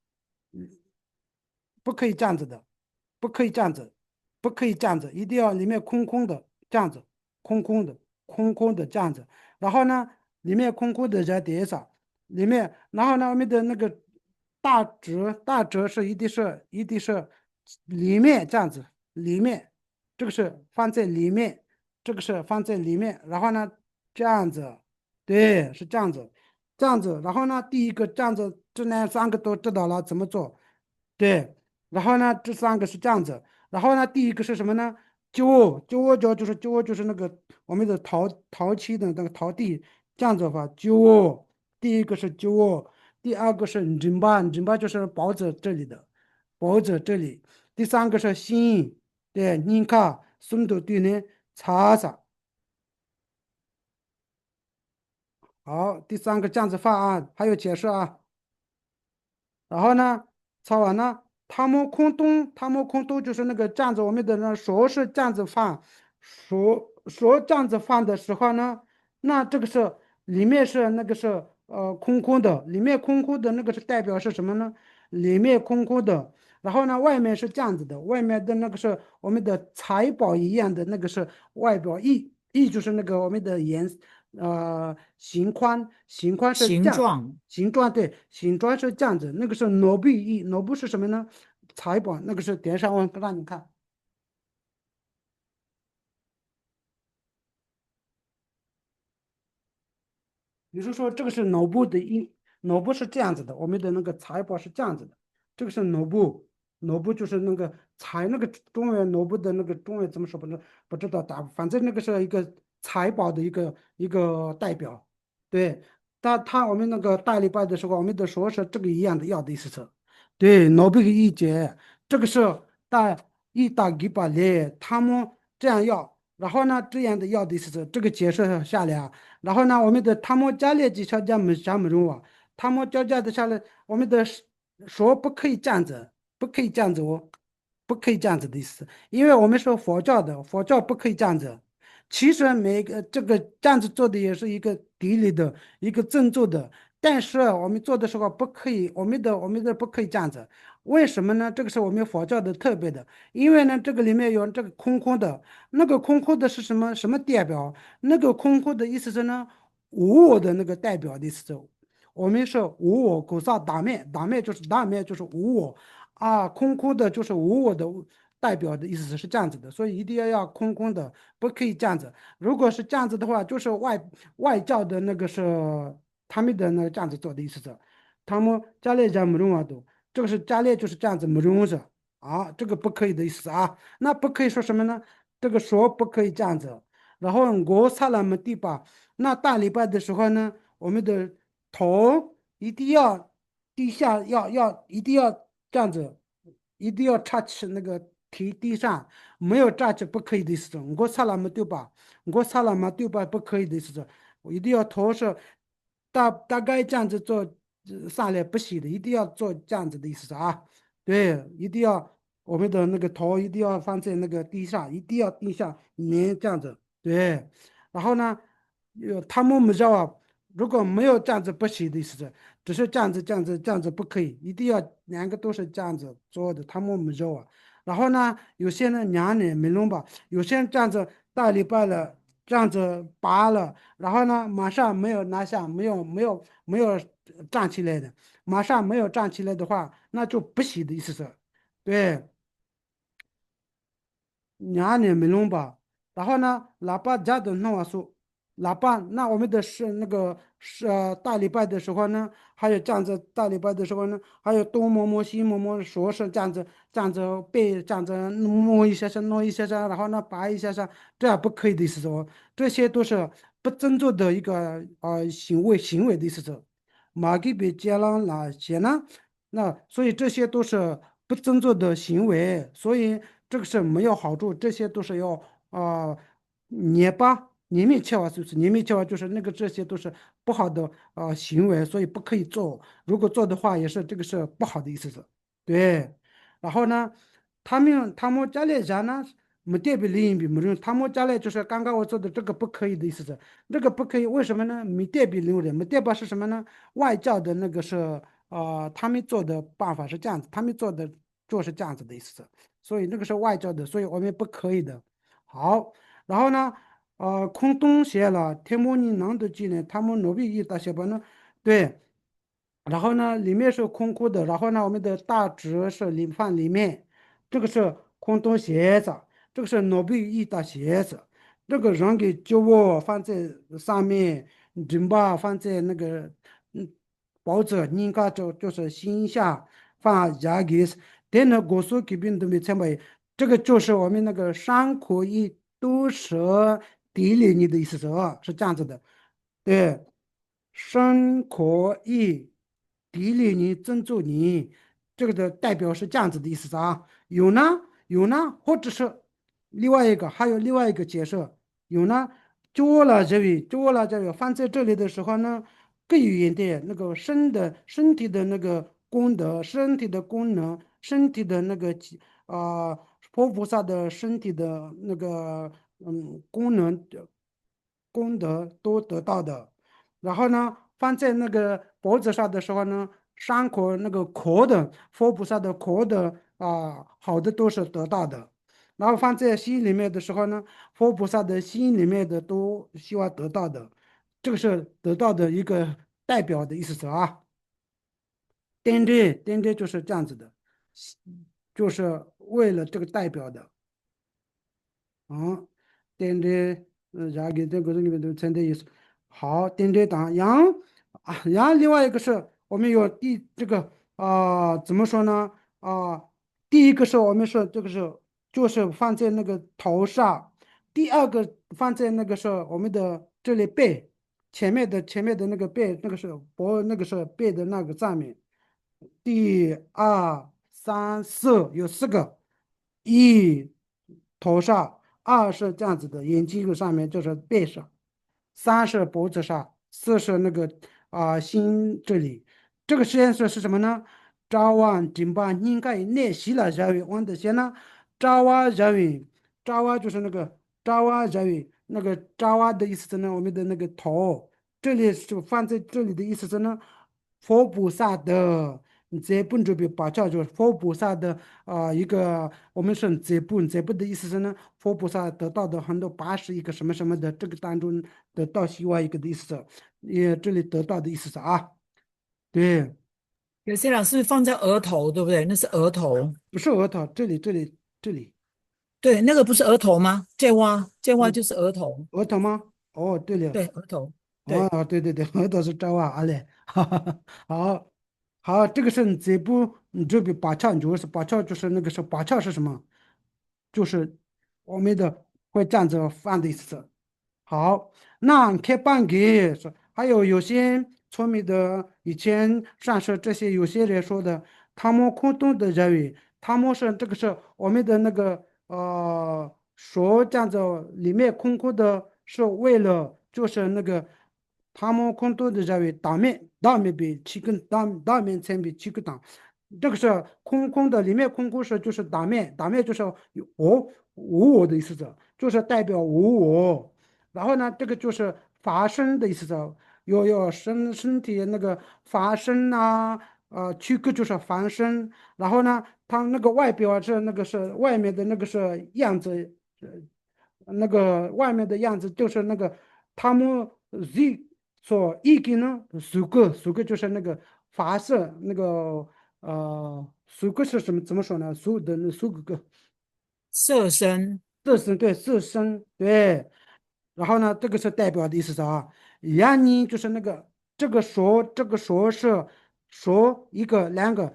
不可以这样子的，不可以这样子，不可以这样子，一定要里面空空的这样子，空空的，空空的这样子。然后呢，里面空空的在碟上，里面，然后呢，我们的那个大折是一定是里面这样子，里面这个是放在里面，这个是放在里面，然后呢，这样子，对，是这样子，这样子，然后呢，第一个这样子，这两三个都知道了怎么做。对，然后呢，这三个是这样子，然后呢，第一个是什么呢？揪窝就是那个我们的陶漆的那个陶地，这样子的话，揪窝，第一个是揪窝，第二个是人吧就是包子这里的，包子这里，第三个是心，对，你看松头对呢，擦擦，好，第三个这样子放啊，还有解释啊。然后呢，擦完了，他们空洞就是那个这样子，我们的那手是这样子放，手这样子放的时候呢，那这个是里面是那个是空空的，里面空空的那个是代表是什么呢？里面空空的，然后呢，外面是这样子的，外面的那个是我们的财宝一样的那个是外表翼就是那个我们的形宽是这样，形状。形状对，形状是这样子，那个是挪币翼，挪布是什么呢？财宝那个是点上我让你看。比如说这个是脑部的脑部是这样子的，我们的那个财宝是这样子的，这个是脑部，脑部就是那个那个中文脑部的那个中文怎么说不知道答，反正那个是一个财宝的一个代表，对，我们那个大礼拜的时候，我们都说是这个一样的要的意思是，对，脑部一节，这个是大大礼拜来，他们这样要，然后呢这样的要的意思是这个解释下来啊。然后呢，我们的他们家里几条家没家没用啊，他们家的下来，我们的说不可以这样子，不可以这样子哦，不可以这样子的意思，因为我们是佛教的，佛教不可以这样子。其实每个这个这样子做的也是一个地理的一个正做的，但是我们做的时候不可以，我们的不可以这样子。为什么呢？这个是我们佛教的特别的，因为呢，这个里面有这个空空的，那个空空的是什么代表？那个空空的意思是呢，无我的那个代表的意思是，我们是无我，古萨打灭就是无我啊，空空的就是无我的代表的意思是这样子的，所以一定要空空的，不可以这样子。如果是这样子的话，就是外教的那个是他们的那个这样子做的意思是，他们家里人没用啊都，这个是家里就是这样子没用是啊，这个不可以的意思啊，那不可以说什么呢？这个说不可以这样子。然后我擦了么地吧，那大礼拜的时候呢，我们的头一定要地下一定要这样子，一定要插起那个地上，没有站起不可以的意思。我擦了么对吧？我擦了么对吧？不可以的意思。我一定要头是大概这样子做上来不行的，一定要做这样子的意思啊。对，一定要我们的那个头一定要放在那个地上，一定要地上连这样子。对，然后呢，他们没知道啊，如果没有这样子不行的意思是，只是这样子这样子不可以，一定要两个都是这样子做的，他们没知道啊。然后呢，有些人两年没弄吧，有些人这样子大礼拜了，这样子拔了，然后呢，马上没有拿下，没有站起来的，马上没有站起来的话，那就不行的意思是，对。2年没弄吧，然后呢，喇叭家的弄完说，喇叭那我们的那个大礼拜的时候呢，还有这样子大礼拜的时候呢，还有东摸摸西摸摸，说是这样子背这样子摸一下下弄一下下，然后呢拔一下下，这样不可以的意思说，这些都是不尊重的一个行为的意思是，马给别接了哪些呢？那所以这些都是不尊重的行为，所以这个是没有好处，这些都是要捏吧，捏面切啊，就是捏面切啊，就是那个这些都是不好的行为，所以不可以做。如果做的话，也是这个是不好的意思是，对。然后呢，他们家里人呢，没代表另一笔没人，他们家里就是刚刚我说的这个不可以的意思是，这个不可以，为什么呢？没代表另人，没代表是什么呢？外教的那个是他们做的办法是这样子，他们做是这样子的意思，所以那个是外教的，所以我们不可以的。好，然后呢，空洞写了，天幕你能得进呢？他们努力一大些吧呢？对，然后呢，里面是空空的，然后呢，我们的大纸是放里面，这个是空洞鞋子，这个是努比一大鞋子，这个人给脚窝放在上面，人吧放在那个包子，人家就是心下放牙给，但那果蔬给病都没参与，这个就是我们那个三可以毒蛇地理你的意思是这样子的，对。生可以砥砺你、尊重你，这个的代表是这样子的意思啊。有呢，有呢，或者是另外一个，还有另外一个解释，有呢，就我了这位放在这里的时候呢，更有一点那个身体的那个功德、身体的功能、身体的那个啊，佛菩萨的身体的那个功能功德都得到的。然后呢，放在那个脖子上的时候呢，伤口那个壳的佛菩萨的壳的好的都是得到的。然后放在心里面的时候呢，佛菩萨的心里面的都希望得到的，这个是得到的一个代表的意思是啊。点点就是这样子的，就是为了这个代表的。啊，点点，然后这个里面都存的意思。好，点点档，然后另外一个是我们有这个怎么说呢？第一个是我们说这个是就是放在那个头上，第二个放在那个是我们的这里背前面的那个背，那个是那个是背的那个上面。第二三四有四个，一头上，二是这样子的，眼睛上面就是背上，三是脖子上，四是那个心这里。这个实验室是什么呢？早晚金把应该练习了认为我的先呢，早晚认为早晚就是那个早晚认为那个早晚的意思是呢，我们的那个头这里是放在这里的意思是呢，佛菩萨的。这本就比把叫就是佛菩萨的一个，我们说这本的意思是呢，佛菩萨得到的很多81个什么什么的，这个当中得到希望一个的意思是，也这里得到的意思是啊，对，有些老师放在额头，对不对？那是额头。不是额头，这里，对，那个不是额头吗？这蛙嗯，就是额头。额头吗？哦，对了，对，额头。对，哦，对对对，额头是招啊，阿嘞，哈哈，好，好，这个是这部，你这边把翘，你就是把翘，就是那个是把翘是什么？就是我们的会这样子放的意思。好，那开半给说，还有些聪明的，以前上学这些有些人说的，他们空洞的认为，他们是这个是我们的那个说这样子里面空空的，是为了就是那个他们空洞的认为当面比七个当面参比七个当，这个是空空的，里面空空是就是打面就是有无我的意思是，就是代表无我。然后呢，这个就是发生的意思是，有身体那个发生啊，躯壳就是翻身。然后呢，它那个外表是那个是外面的那个是样子，那个外面的样子就是那个他们 Z 所意见呢，数个就是那个发射那个数个是什么怎么说呢？数个色身。自身对自身对。然后呢，这个是代表的意思是啊，原因就是那个这个说是说一个两个，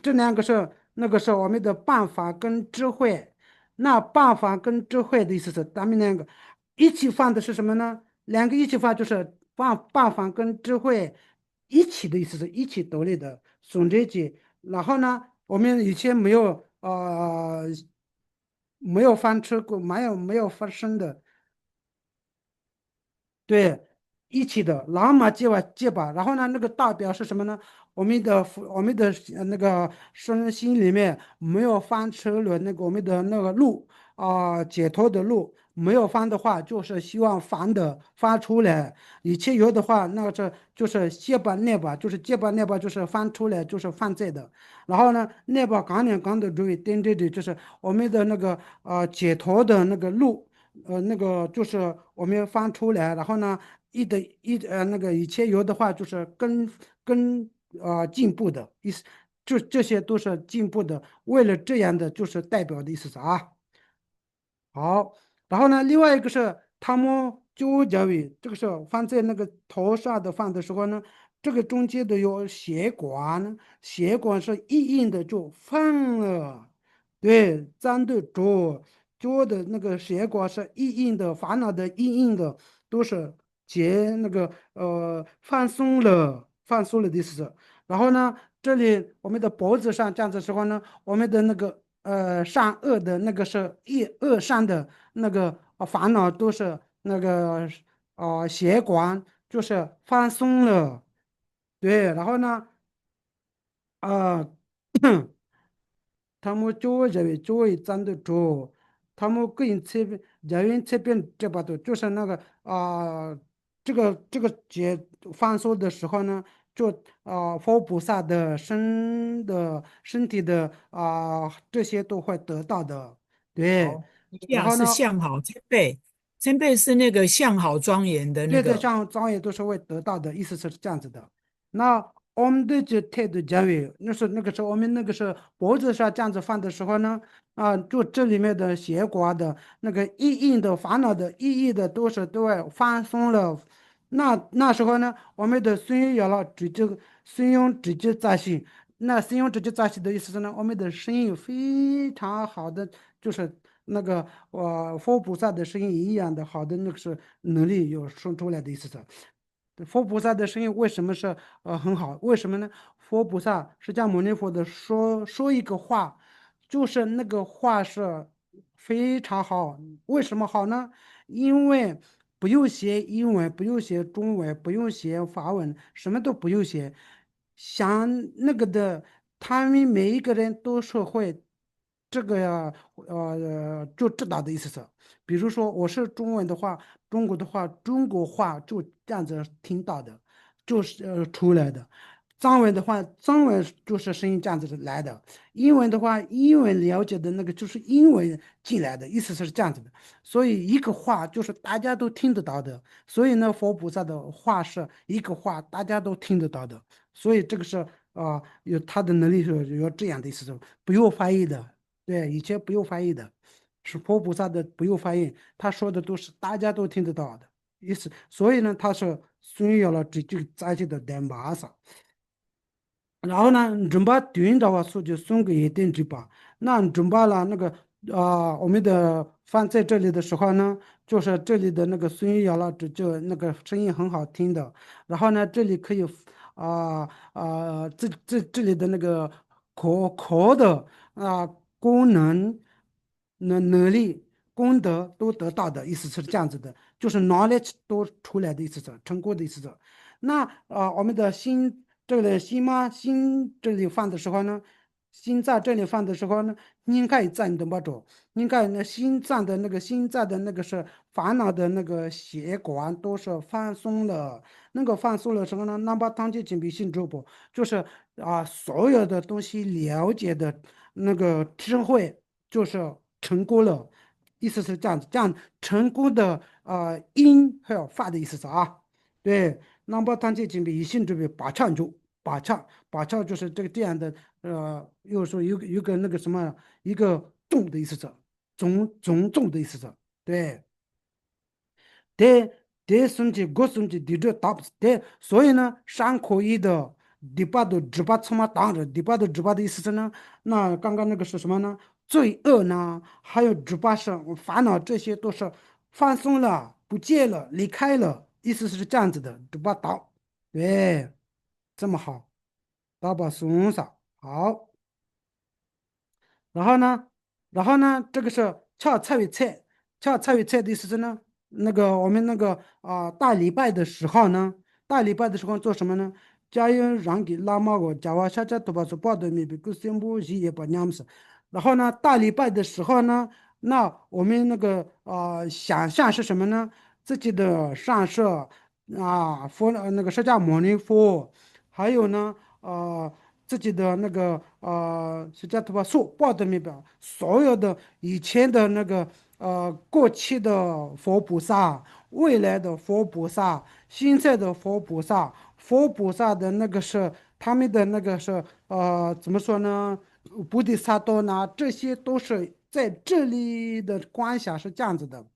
这两个是那个是我们的办法跟智慧。那办法跟智慧的意思是咱们两个一起放的是什么呢？两个一起放就是办法跟智慧一起的意思是一起独立的总结句。然后呢，我们以前没有翻车过，没有发生的。对，一起的狼马结巴，然后呢，那个大表是什么呢？我们的那个身心里面没有翻车了，那个我们的那个路解脱的路没有翻的话，就是希望翻的翻出来；以前有的话，那个就是结巴就是结巴那巴就是翻出来就是犯罪的。然后呢，那巴刚的注意点对，就是我们的那个解脱的那个路。那个就是我们翻出来，然后呢，那个以前有的话就是跟进步的意思，就这些都是进步的。为了这样的就是代表的意思是啊。好，然后呢，另外一个是他们就认为这个是放在那个头上的放的时候呢，这个中间的有血管，血管是硬硬的就放了。对，针对脚的那个血管是硬硬的，烦恼的硬硬的，都是那个放松了的意思是。然后呢，这里我们的脖子上这样子的时候呢，我们的那个善恶的那个是恶善的那个烦恼都是那个血管就是放松了。对，然后呢，啊、他们就认为就会站得住，他们个人这边人员这边这把的，就是那个这个解放松的时候呢，就佛菩萨的身体的这些都会得到的，对。哦，像是然后呢，相好千倍，千倍是那个相好庄严的那对对，个。像张也都是会得到的，意思是这样子的。那我们的这态度讲为，那个时候我们那个是脖子上这样子放的时候呢，就这里面的血管的那个意义的烦恼的意义的都会放松了。那时候呢，我们的孙有了直接孙用直接扎心。那孙用直接扎心的意思是呢，我们的声音非常好的，就是那个佛菩萨的声音一样的好的那个是能力有说出来的意思是。佛菩萨的声音为什么是很好？为什么呢？佛菩萨释迦牟尼佛的说一个话，就是那个话是非常好。为什么好呢？因为不用写英文，不用写中文，不用写法文，什么都不用写，想那个的，他们每一个人都是会这个呀，就知道的意思是。比如说我是中文的话，中国的话，中国话就这样子听到的，就是出来的。藏文的话，藏文就是声音这样子来的。英文的话，英文了解的那个就是英文进来的，意思是这样子的。所以一个话就是大家都听得到的。所以呢，佛菩萨的话是一个话，大家都听得到的。所以这个是有他的能力是有这样的意思，不用翻译的。对，以前不用翻译的，是佛菩萨的不用翻译，他说的都是大家都听得到的意思。所以呢，他是顺应了这就在这的代码上。然后呢，准把对应的话数据送给定制吧。那准备了那个我们的放在这里的时候呢，就是这里的那个孙玉瑶了，就那个声音很好听的。然后呢，这里可以这里的那个可的啊、功能、能力、功德都得到的意思是这样子的，就是 knowledge 都出来的意思是成功的意思是。那我们的心这里心吗？心这里放的时候呢，心在这里放的时候呢，应该在怎么着？应该那心脏的那个是烦恼的那个血管都是放松了，那个放松了什么呢？那么当前紧闭性周波，就是所有的东西了解的那个智慧就是成功了，意思是这样子，这样成功的因还有发的意思是对。那么当前紧闭性这边把唱就是这样的又说有个那个什么一个重的意思是重的意思是对。对对，孙子国孙子地这打不死对，所以呢，山可以的，第八的只把什么当着，第八的只把的意思是呢，那刚刚那个是什么呢？罪恶呢，还有只把是烦恼，这些都是放松了，不见了，离开了，意思是这样子的，只把倒，对，这么好，打把松上，好。然后呢，这个是恰菜与菜，恰菜与菜的意思是呢，那个我们那个大礼拜的时候呢，大礼拜的时候做什么呢？家有让给拉玛个家娃下家都把说报的米比古宣布西也把娘子。然后呢，大礼拜的时候呢，那我们那个想象是什么呢？自己的上社佛那个释迦牟尼佛，还有呢自己的那个释迦牟尼佛报的面表，所有的以前的那个过去的佛菩萨，未来的佛菩萨，现在的佛菩萨，佛菩萨的那个是他们的那个是怎么说呢？菩提萨埵呢，这些都是在这里的观想是这样子的。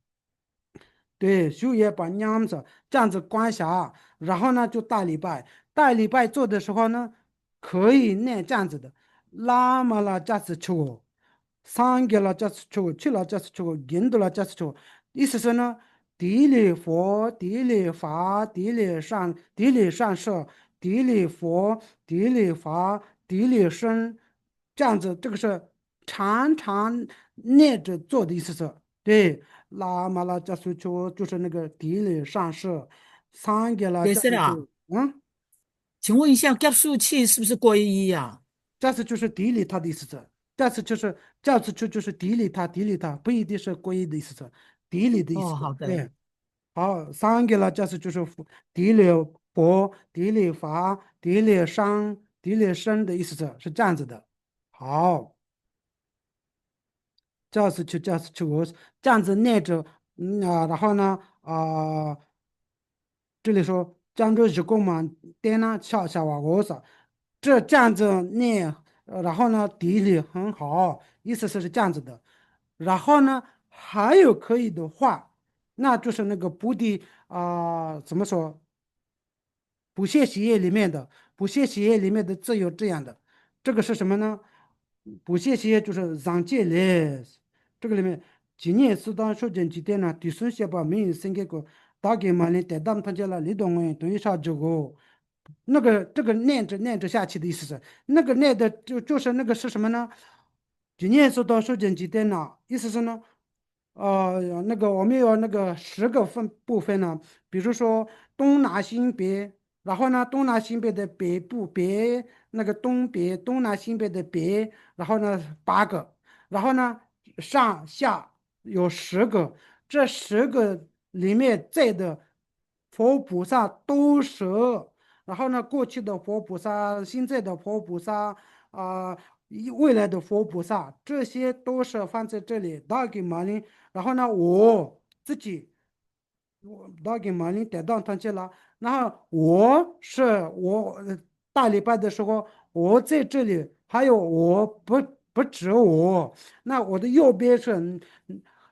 对，修也把娘子这样子观想，然后呢就大礼拜，大礼拜做的时候呢，可以念这样子的，拉玛拉加斯丘，桑给了加斯丘，去了加斯丘，印度了加斯丘，意思是呢，地理佛、地理法、地理上师、地理佛、地理法、地理生，这样子，这个是常常念着做的意思是，对。拉玛拉加苏丘就是那个地理上师，桑给了也加苏丘，是啦。请问一下，加速器是不是皈依呀？这次就是地理他的意思是，这次就是地理他，不一定是皈依的意思是，地理的意哦，思是，好的。对。好，三个呢，就是地理博、地理法、地理商、地理生的意思是这样子的。好，这是我这样子念着，然后呢，这里说江浙一共嘛，点呢悄悄话我说，这样子念，然后呢地理很好，意思是这样子的。然后呢，还有可以的话，那就是那个补的怎么说？补血洗液里面的补血洗液里面的字有这样的，这个是什么呢？补血洗液就是让解嘞，这个里面今年适当收紧几点呢？第三些把民生给个打给嘛哩，带他们团结了，你懂没？等于啥这个？那个这个念着下去的意思是，那个念的就是那个是什么呢？今年收到收件几点了？意思是呢，那个我们有那个10个部分呢，比如说东南西北，然后呢东南西北的北部北那个东北东南西北的北，然后呢8个，然后呢上下有10个，这10个里面在的佛菩萨都是。然后呢，过去的佛菩萨、现在的佛菩萨未来的佛菩萨，这些都是放在这里。大给马林，然后呢，我大给马林带到团去了。然后我大礼拜的时候，我在这里，还有我不止我，那我的右边是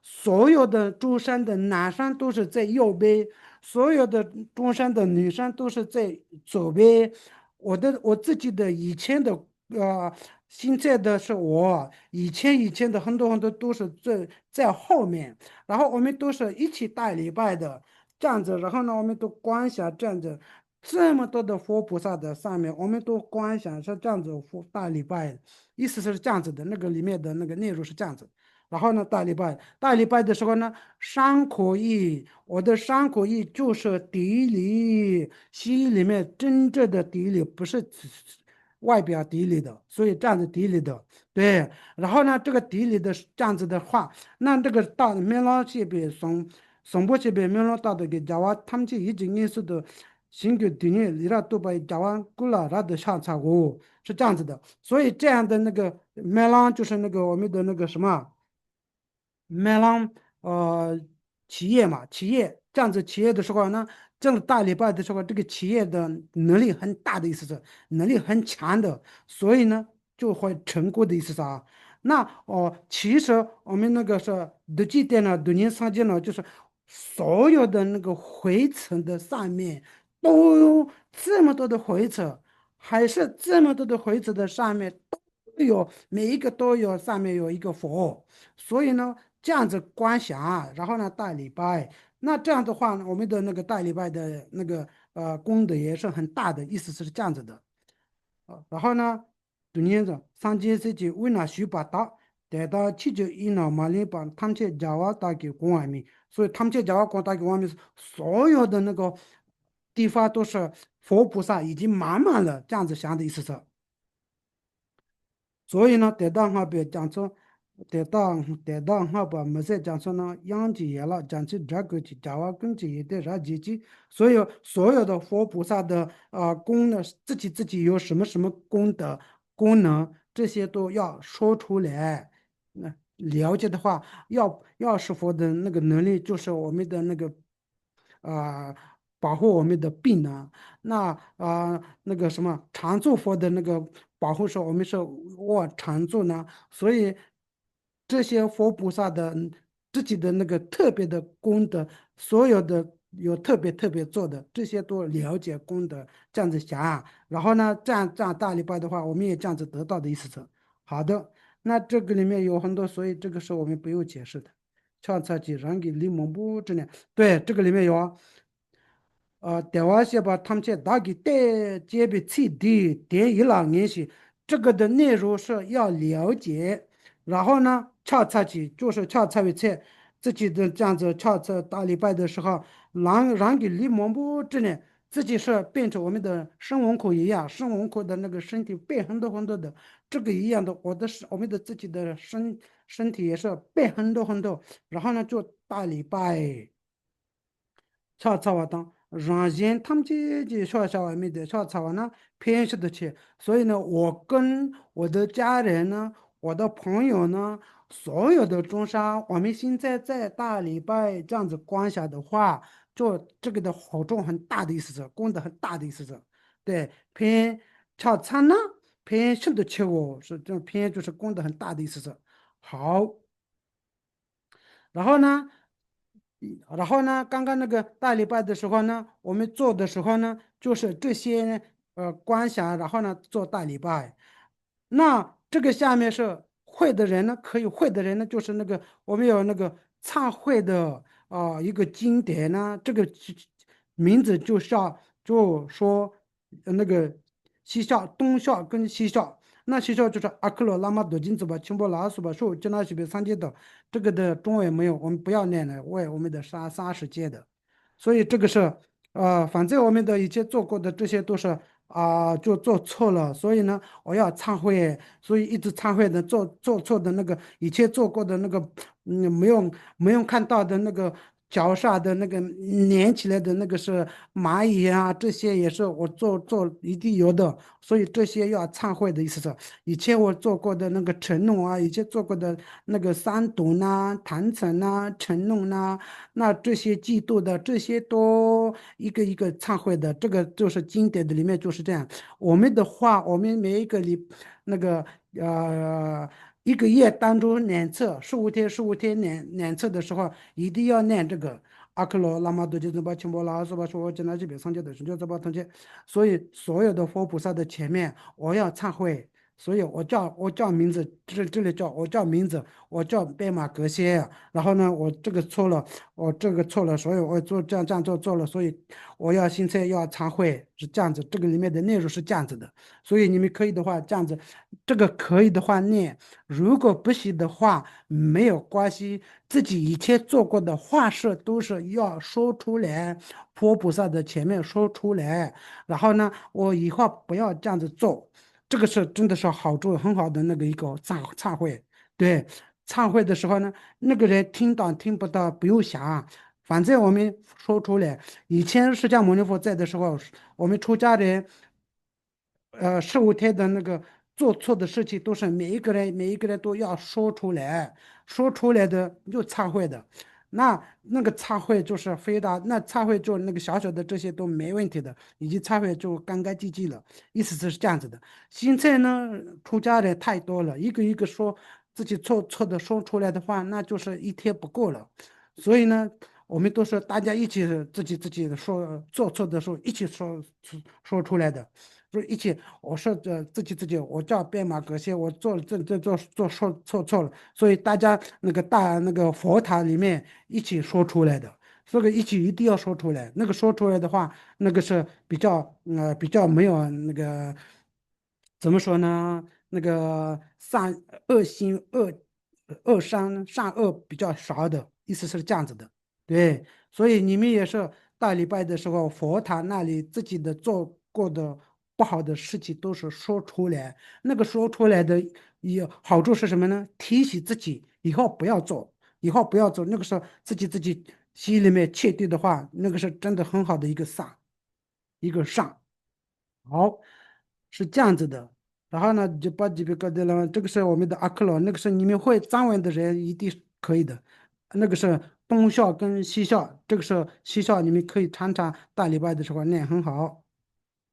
所有的诸山的男生都是在右边，所有的中山的女生都是在左边，我自己的以前的呃，现在的是我以前的很多很多都是在后面，然后我们都是一起带礼拜的这样子，然后呢，我们都观想这样子，这么多的佛菩萨的上面，我们都观想是这样子佛大礼拜，意思是这样子的，那个里面的那个内容是这样子。然后呢，大礼拜的时候呢，三口译，我的三口译就是地理，西医里面真正的地理，不是只外表地理的，所以这样子地理的，对。然后呢，这个地理的这样子的话，那这个大棉浪这边松坡这边棉浪大的给讲话，他们就已经认识的，新旧地理里头都把讲完过了，那的相差过，是这样子的。所以这样的那个棉浪就是那个我们的那个什么。麦浪企业嘛，企业这样子企业的时候呢，这个大礼拜的时候，这个企业的能力很大的意思是能力很强的，所以呢就会成功的意思是啊。那其实我们那个是日记点呢，多年上见呢，就是所有的那个灰尘的上面都有这么多的灰尘，还是这么多的灰尘的上面都有每一个都有上面有一个佛。所以呢，这样子观想，然后呢大礼拜，那这样的话呢，我们的那个大礼拜的那个功德也是很大的，意思是这样子的。然后呢，第二个三件事情为了修八道，带到七九一脑马里把他们去加瓦达给公安民，所以他们去加瓦达给公安民，所有的那个地方都是佛菩萨已经满满了，这样子想的意思是。所以呢，得到那边讲说，得到那边没在讲说呢，养鸡业了，讲起这个去，讲完跟起也得让自己，所有的佛菩萨的功能，自己有什么什么功德功能，这些都要说出来。那了解的话，要是佛的那个能力，就是我们的那个啊、保护我们的病呢。那那个什么常住佛的那个保护说我们是卧常住呢，所以这些佛菩萨的自己的那个特别的功德，所有的有特别特别做的这些都了解功德，这样子想，然后呢，这样大礼拜的话，我们也这样子得到的意思是好的。那这个里面有很多，所以这个是我们不用解释的。悄悄地让给李蒙布之类，对，这个里面有啊。台湾先把他们去打给带这边菜地点一两联系，这个的内容是要了解，然后呢，恰恰去就是恰恰为菜自己的这样子恰恰大礼拜的时候，让给李某某之类，自己是变成我们的生文口一样，生文口的那个身体变很多很多的，这个一样的，我们的自己的身体也是变很多很多，然后呢，就大礼拜。小草娃当让人他们这小外面的小草娃呢平时的去，所以呢，我跟我的家人呢，我的朋友呢，所有的中山，我们现在在大礼拜这样子观想的话，做这个的好处很大的意思是，功德很大的意思是，对，偏小草呢，偏是的切我是这偏就是功德很大的意思是，好。然后呢，刚刚那个大礼拜的时候呢，我们做的时候呢，就是这些观想，然后呢做大礼拜。那这个下面是会的人呢，可以会的人呢，就是那个我们有那个忏悔的一个经典呢，这个名字就说那个西校东校跟西校。那西校就是阿克罗拉玛多金子吧，清波拉苏吧，受加纳西贝三阶的，这个的中文没有，我们不要念了，为我们的沙世界的，所以这个是反正我们的以前做过的这些都是就做错了，所以呢，我要忏悔，所以一直忏悔的做错的那个以前做过的那个没有看到的那个脚上的那个粘起来的那个是蚂蚁啊，这些也是我做一定有的，所以这些要忏悔的意思是，以前我做过的那个承诺啊，以前做过的那个三毒呐、坛城呐、承诺呐。那这些嫉妒的这些都一个一个忏悔的，这个就是经典的里面就是这样。我们的话，我们每一个那个呃一个月当中2次，15天两次的时候，一定要念这个。阿克罗拉玛多杰尊巴钦波拉是吧？说我讲那几遍上节的成就这把同学，所以所有的佛菩萨的前面，我要忏悔，所以我叫名字，这里叫我叫名字，我叫贝马格谢，然后呢，我这个错了，我这个错了，所以我这样做了，所以我要现在要忏悔，是这样子，这个里面的内容是这样子的，所以你们可以的话这样子，这个可以的话念，如果不行的话没有关系，自己以前做过的坏事都是要说出来，佛菩萨的前面说出来，然后呢，我以后不要这样子做。这个是真的是好处很好的那个一个忏悔，对，忏悔的时候呢，那个人听到听不到不用想，反正我们说出来。以前释迦牟尼佛在的时候，我们出家人，15天的那个做错的事情，都是每一个人都要说出来，说出来的就忏悔的。那个忏悔就是非常，那忏悔就那个小小的这些都没问题的，以及忏悔就干干净净了。意思是这样子的。现在呢，出家人太多了，一个一个说自己错的说出来的话，那就是一天不够了。所以呢，我们都是大家一起自己的说做错的时候一起说出来的，就一起我说的自己，我叫编码革新，我做了这错了，所以大家那个那个佛堂里面一起说出来的。这个一定要说出来，那个说出来的话，那个是比较没有那个怎么说呢？那个恶心善恶比较少的意思是这样子的，对，所以你们也是大礼拜的时候，佛堂那里自己的做过的不好的事情都是说出来，那个说出来的好处是什么呢？提醒自己以后不要做，以后不要做，那个时候自己心里面确定的话，那个是真的很好的一个善。好，是这样子的。然后呢，就把几个搞定了。这个是我们的阿克洛，那个是你们会藏文的人一定是可以的。那个是东校跟西校，这个是西校，你们可以常常大礼拜的时候念很好。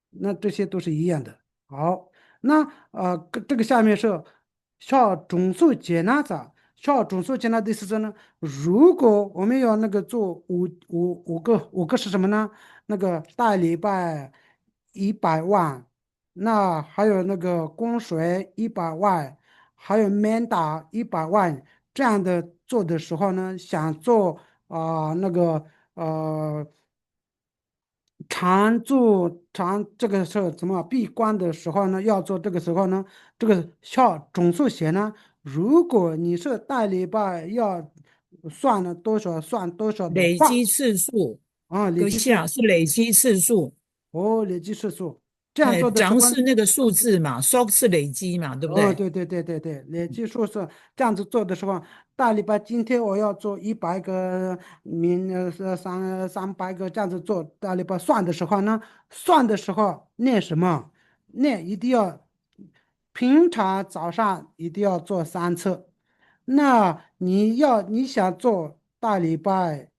那这些都是一样的。好，那这个下面是需总数接纳者，需总数接纳的意思是呢，如果我们要那个做五个是什么呢？那个大礼拜100万，那还有那个供水100万，还有免打100万，这样的做的时候呢，想做那个呃这个是怎么闭关的时候呢？要做这个时候呢，这个总数学呢，如果你是大礼拜要算了多少算多少的话，累积次数，累阁积是下是累积次数。累积次数。这样哎，做的时候，涨是那个数字嘛，收是累积嘛，对不哦，对？对对对对对，累计数是这样子做的时候，大礼拜今天我要做100个，是300个这样子做。大礼拜算的时候呢，算的时候念什么？念一定要平常早上一定要做3次。那你想做大礼拜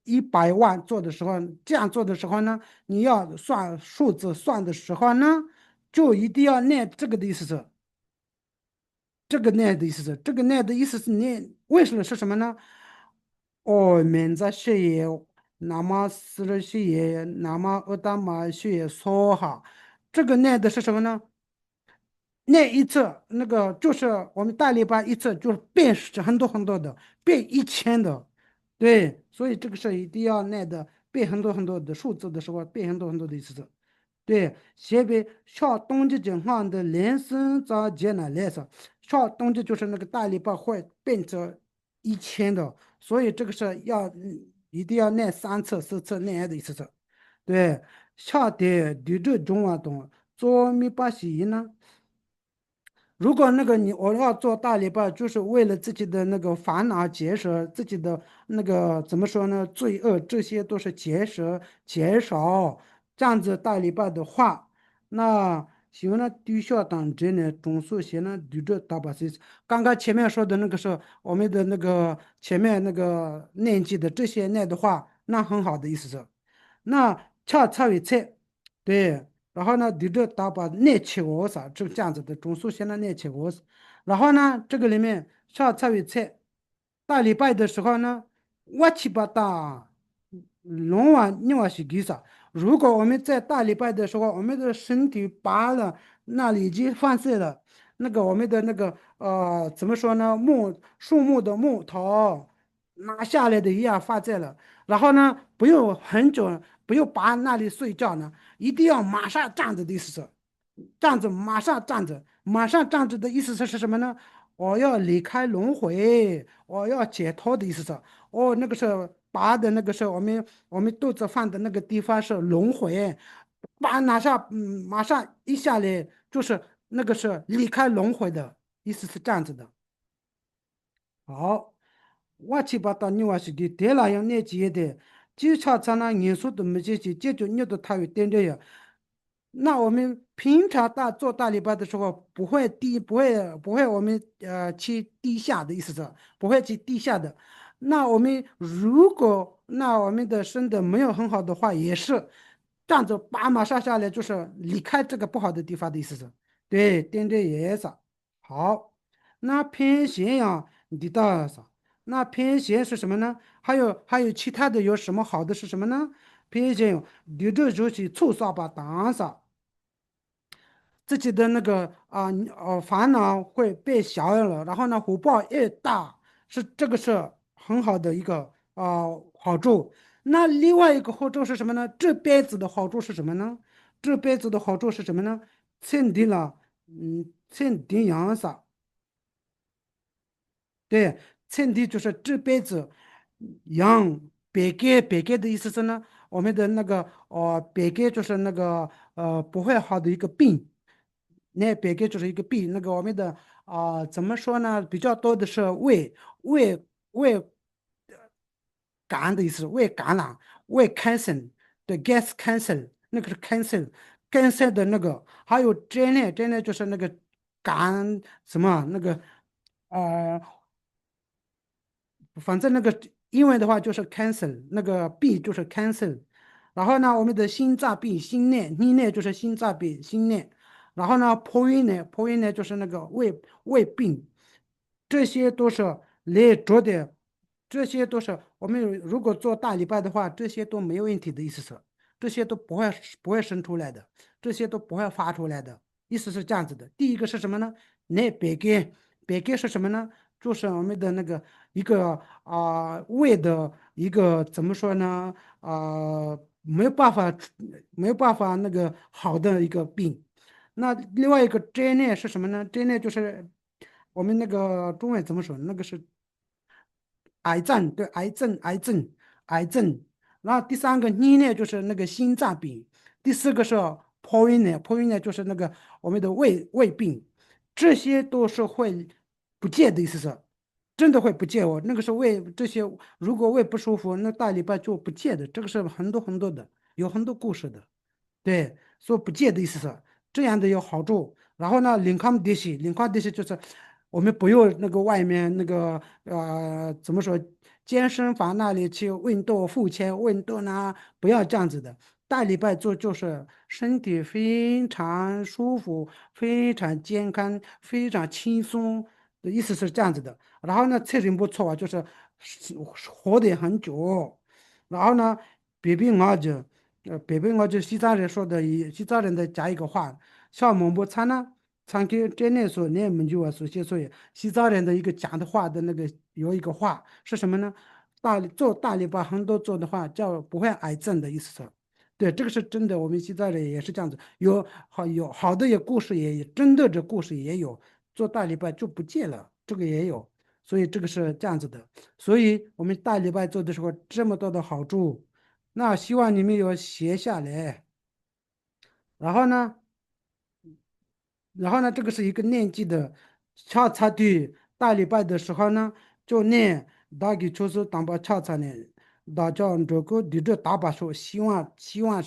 100万做的时候，这样做的时候呢，你要算数字算的时候呢，就一定要念这个的意思是。这个念的意思是，这个念的意思是念，为什么是什么呢？哦，免责血液，那么死了血液，那么恶大嘛血液缩哈，这个念的是什么呢？念一次，那个就是我们大礼拜一次，就是背是很多很多的，背1000的，对，所以这个是一定要念的，背很多很多的数字的时候，背很多很多的意思。对，现在像冬季情况的连生长节呢来说，像冬季就是那个大礼拜会变成1000的，所以这个是一定要念3次、4次念的意思是。对，像的这种啊东做米巴西呢。如果那个我要做大礼拜，就是为了自己的那个烦恼节省，自己的那个怎么说呢，罪恶这些都是节省减少。这样子大礼拜的话，那喜欢呢低效党这呢，中数些呢对着大把岁。刚刚前面说的那个是我们的那个前面那个念记的这些念的话，那很好的意思是。那恰恰为菜，对。然后呢，你这打把内切鹅啥，这样子的中数现在内切鹅。然后呢，这个里面上菜为菜，大礼拜的时候呢，我七八大，弄完你话是给啥？如果我们在大礼拜的时候，我们的身体拔了，那里已经放射了，那个我们的那个怎么说呢？树木的木头拿下来的一样放在了，然后呢，不用很久，不用拔那里睡觉呢。一定要马上站着的意思是，站着马上站着，马上站着的意思是什么呢？我要离开轮回，我要解脱的意思是。哦，那个是拔的那个是我们肚子放的那个地方是轮回，拔马上一下来就是那个是离开轮回的意思是这样子的。好，我去把到你话是的，对了，要念几的，就常常呢元素都没这些，解决你的他有点点呀。那我们平常做大礼拜的时候，不会我们去地下的意思是不会去地下的。那我们如果我们的身的没有很好的话，也是这样子把马上下来，就是离开这个不好的地方的意思是。对，点点颜色。好，那偏咸呀，你知道啥？那偏咸是什么呢？还有其他的有什么好的是什么呢？偏咸有的就是促销吧，当上。自己的那个烦恼会变小了，然后呢，福报越大，这个是很好的一个好处。那另外一个好处是什么呢？这辈子的好处是什么呢？这辈子的好处是什么呢？称定了，称定阳啥？对，称帝就是这辈子养别给的意思是呢，我们的那个别给就是那个不会好的一个病，那别给就是一个病，那个我们的怎么说呢？比较多的是胃感的意思，胃感染、胃 cancer 对 gas cancer 那个是 cancer 的那个，还有 真的就是那个感什么那个。呃反正那个英文的话就是 cancer，那个 B 就是 cancer。然后呢，我们的心脏病、心net就是心脏病、心net然后呢，破音呢就是那个胃病，这些都是来着的，这些都是我们如果做大礼拜的话，这些都没有问题的意思是，这些都不会生出来的，这些都不会发出来的，意思是这样子的。第一个是什么呢？那别给是什么呢？就是我们的那个一个胃的一个怎么说呢？没有办法那个好的一个病。那另外一个真呢是什么呢？真呢就是我们那个中文怎么说？那个是癌症，对，癌症。然后第三个呢就是那个心脏病，第四个是破音呢，破音呢就是那个我们的胃病，这些都是会不见的意思是，真的会不见哦。那个是胃这些，如果胃不舒服，那大礼拜就不见的，这个是很多很多的，有很多故事的。对，说不戒的意思是这样的有好处。然后呢，领康德系就是我们不用那个外面那个怎么说，健身房那里去运动付钱运动呢，不要这样子的。大礼拜做就是身体非常舒服、非常健康、非常轻松的意思是这样子的。然后呢，测评不错啊，就是活得很久。然后呢，别病我就。北边我就西藏人说的，西藏人的加一个话，像蒙古餐呢，餐给这内说，内蒙就我所写所以西藏人的一个讲的话的那个有一个话是什么呢？做大礼拜很多做的话叫不会癌症的意思是，对，这个是真的，我们西藏人也是这样子，有好的也故事也真的这故事也有，做大礼拜就不见了，这个也有，所以这个是这样子的，所以我们大礼拜做的时候这么多的好处。那希望你们有写下来。然后呢，这个是一个念记的，恰恰的大礼拜的时候呢，就念大给就是当把恰恰呢，大家这个的这打把手，希望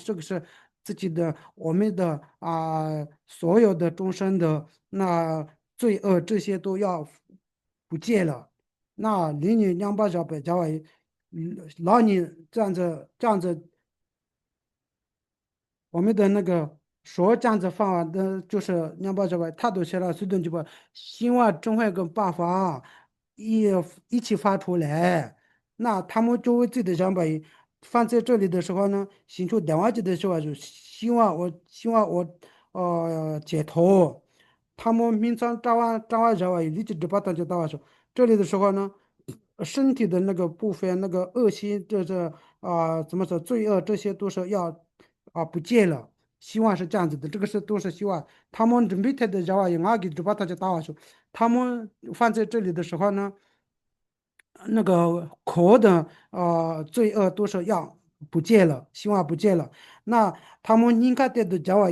这个是自己的我们的所有的众生的那罪恶这些都要不见了。那离你两把小白家为，老你这样子我们的那个说这样子方法的，就是两百这个，他都写了，随便就把希望正会跟办法一一起发出来。那他们作为自己的想法放在这里的时候呢，寻求电话机的时候就希望我解脱。他们平常找完之后，立即就把他就打完说，这里的时候呢，身体的那个部分那个恶心，这怎么说罪恶这些都是要不见了。希望是这样子的，这个是都是希望。他们准备的时候，俺给就把他就打完说，他们放在这里的时候呢。那个可的罪恶都是要不见了，希望不见了。那他们应该的讲话，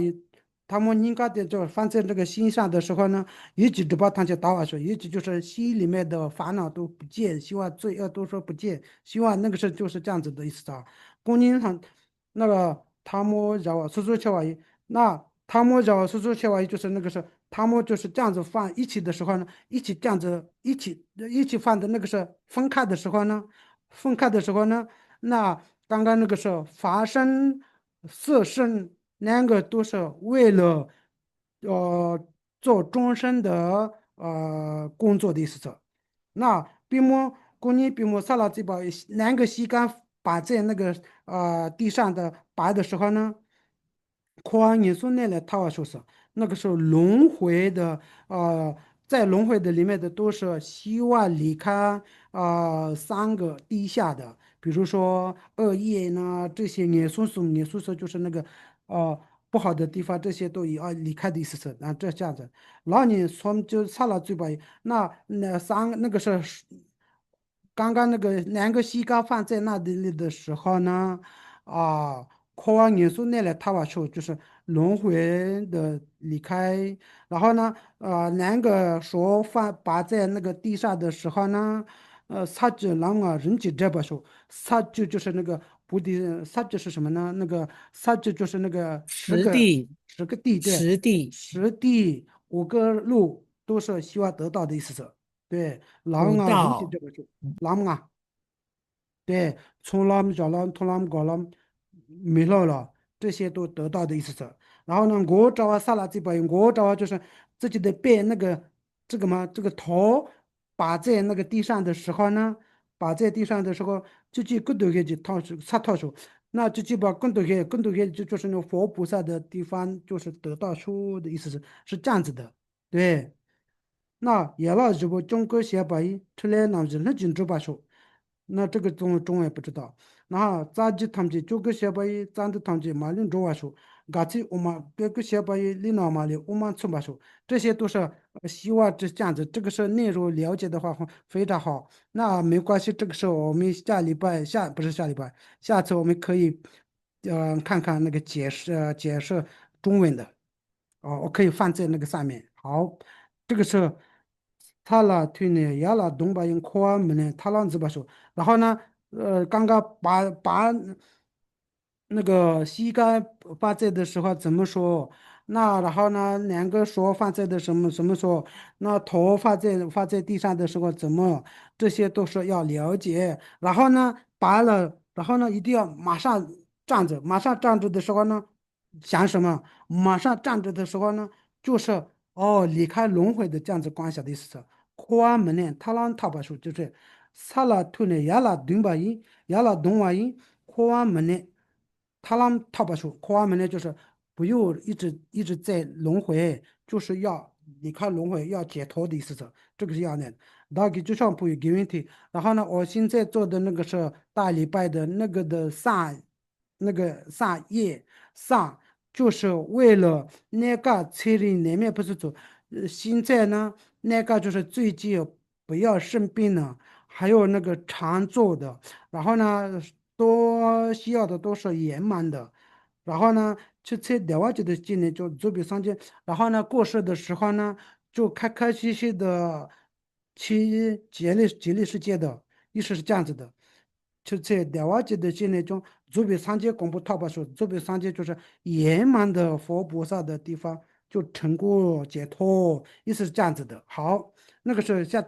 他们应该的就放在这个心上的时候呢，一直就把他就打完说，一直就是心里面的烦恼都不见，希望罪恶都说不见，希望那个是就是这样子的意思啊。公经上那个他们让我说说切话那他们让我说说切话就是那个是他们就是这样子放一起的时候呢。一起这样子一起放的那个是分开的时候呢，那刚刚那个是法身、色身两个都是为了呃做终身的工作的意思是。那公你闭目萨拉这把两个膝盖摆在那个地上的摆的时候呢。宽你说那来他说是那个时候轮回的在轮回的里面的都是希望离开三个地下的，比如说恶业呢这些你说就是那个呃不好的地方，这些都要离开的意思是这样子。然后你从就擦了嘴巴，那个是刚刚那个两个膝盖放在那里的时候呢。啊，渴望耶稣那来他话说，就是轮回的离开，然后呢，两个手放摆在那个地上的时候呢，撒就让人体这把手，撒就是那个不的，撒就是什么呢？那个撒就是那个实地，十个地，对，实地十地五个路都是希望得到的意思是，对，让五人体道，这把手，让对，从那们叫那从那们搞那没了，这些都得到的意思是。然后呢，我找啊萨拉这边，我找啊就是自己的背那个这个嘛，这个头把在那个地上的时候呢，把在地上的时候，自己更多就掏出擦掏出，那自己把更多就是那个佛菩萨的地方，就是得到书的意思是这样子的，对。那也了这个中国写把出来那人那进猪把手，那这个中文不知道。那咋就他们就中国写把咱的他们就马林中把手，嘎子我们别个写把里那马里我们从把手，这些都是希望这样子。这个是内容了解的话非常好。那没关系，这个时候我们不是下礼拜，下次我们可以看看那个解释。中文的，我可以放在那个上面。好，这个是他了推呢，亚了东巴音科门呢，他啷子把手，然后呢，刚刚把那个膝盖放在的时候怎么说？那然后呢，两个手放在的什么时候？那头放在地上的时候怎么？这些都是要了解。然后呢，拔了，然后呢，一定要马上站着，马上站着的时候呢，想什么？马上站着的时候呢，就是离开轮回的这样子观想的意思是。关门呢，他啷他把说就是萨拉图呢，亚拉顿巴音，亚拉东瓦音，关门呢。他让他把说，科阿门呢，就是不用一直在轮回，就是要离开轮回，要解脱的意思是，这个是要的。那个就像不有给问题，然后呢，我现在做的那个是大礼拜的那个的上夜上，就是为了那个车里里面不是走，现在呢那个就是最近不要生病了，还有那个常做的。然后呢，都需要的都是圆满的。然后呢，去测另外的技能，就比上去。然后呢，过世的时候呢，就开开心心的去极乐世界的，意思是这样子的。就在另外的技能中，左比上界公布套把说，左比上界就是圆满的佛菩萨的地方，就成功解脱，意思是这样子的。好。那个是下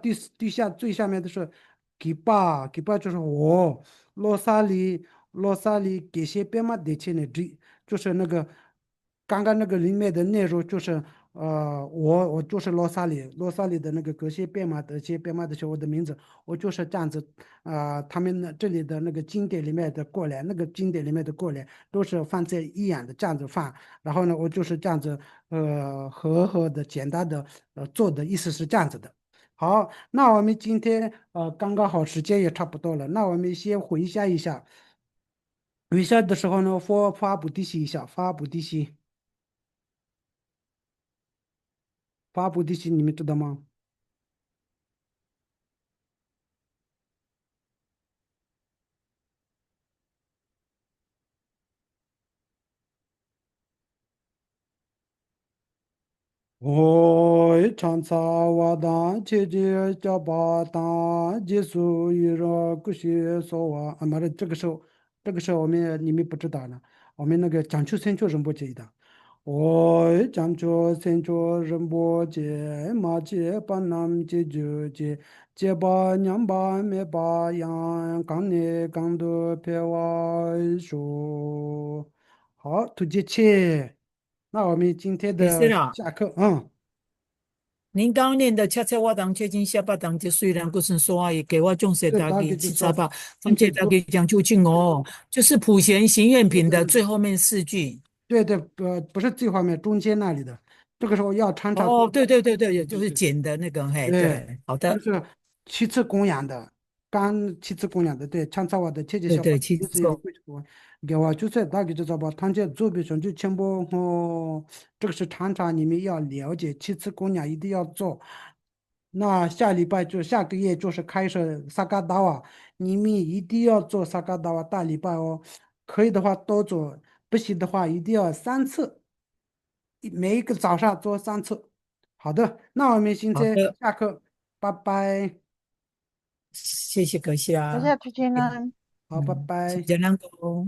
下最下面的是给巴就是我罗萨里给些编码的钱呢，就是那个刚刚那个里面的内容就是我就是罗萨里的那个格些编码的些编码的时候，我的名字我就是这样子他们这里的那个经典里面的过来，那个经典里面的过来都是放在一样的这样子放，然后呢，我就是这样子和的简单的做的意思是这样子的。好，那我们今天刚刚好时间也差不多了，那我们先回想一下，回想的时候呢，发布提示一下，发布提示你们知道吗？长沙瓦当切切叫巴当结束一热古些说话啊，妈的，这个时候你们不知道呢，我们那个讲究生就人不记得。讲究生就人不记，马记把南记就记，结巴娘巴没巴样，讲你讲的别话说。好，突击切。那我们今天的也是啦。下课，您刚刚念的恰恰我当接近下巴当就虽然不是说话，也给我种些对，大给大概就说七杂吧，放些大今天做，给讲究竟哦，就是普贤行愿品的最后面四句。对对，不是最后面中间那里的，这个时候要常常做，哦，对对对对，也就是对对对简的那个，嘿，对，对，好的，这个是七次供养的，刚七次供养的，对，常常我的切切小把，对对，七就是有次够。贵州，给我就是大概就知道吧，堂姐做笔上就全部这个是常常你们要了解，七次供养一定要做。那下礼拜就下个月就是开始萨嘎达瓦，你们一定要做萨嘎达瓦大礼拜哦，可以的话多做，不行的话一定要3次，每一个早上做3次。好的，那我们现在好的，下课，拜拜。谢谢阁下，大家再见嗯，啦。好，拜拜。请见谅哦。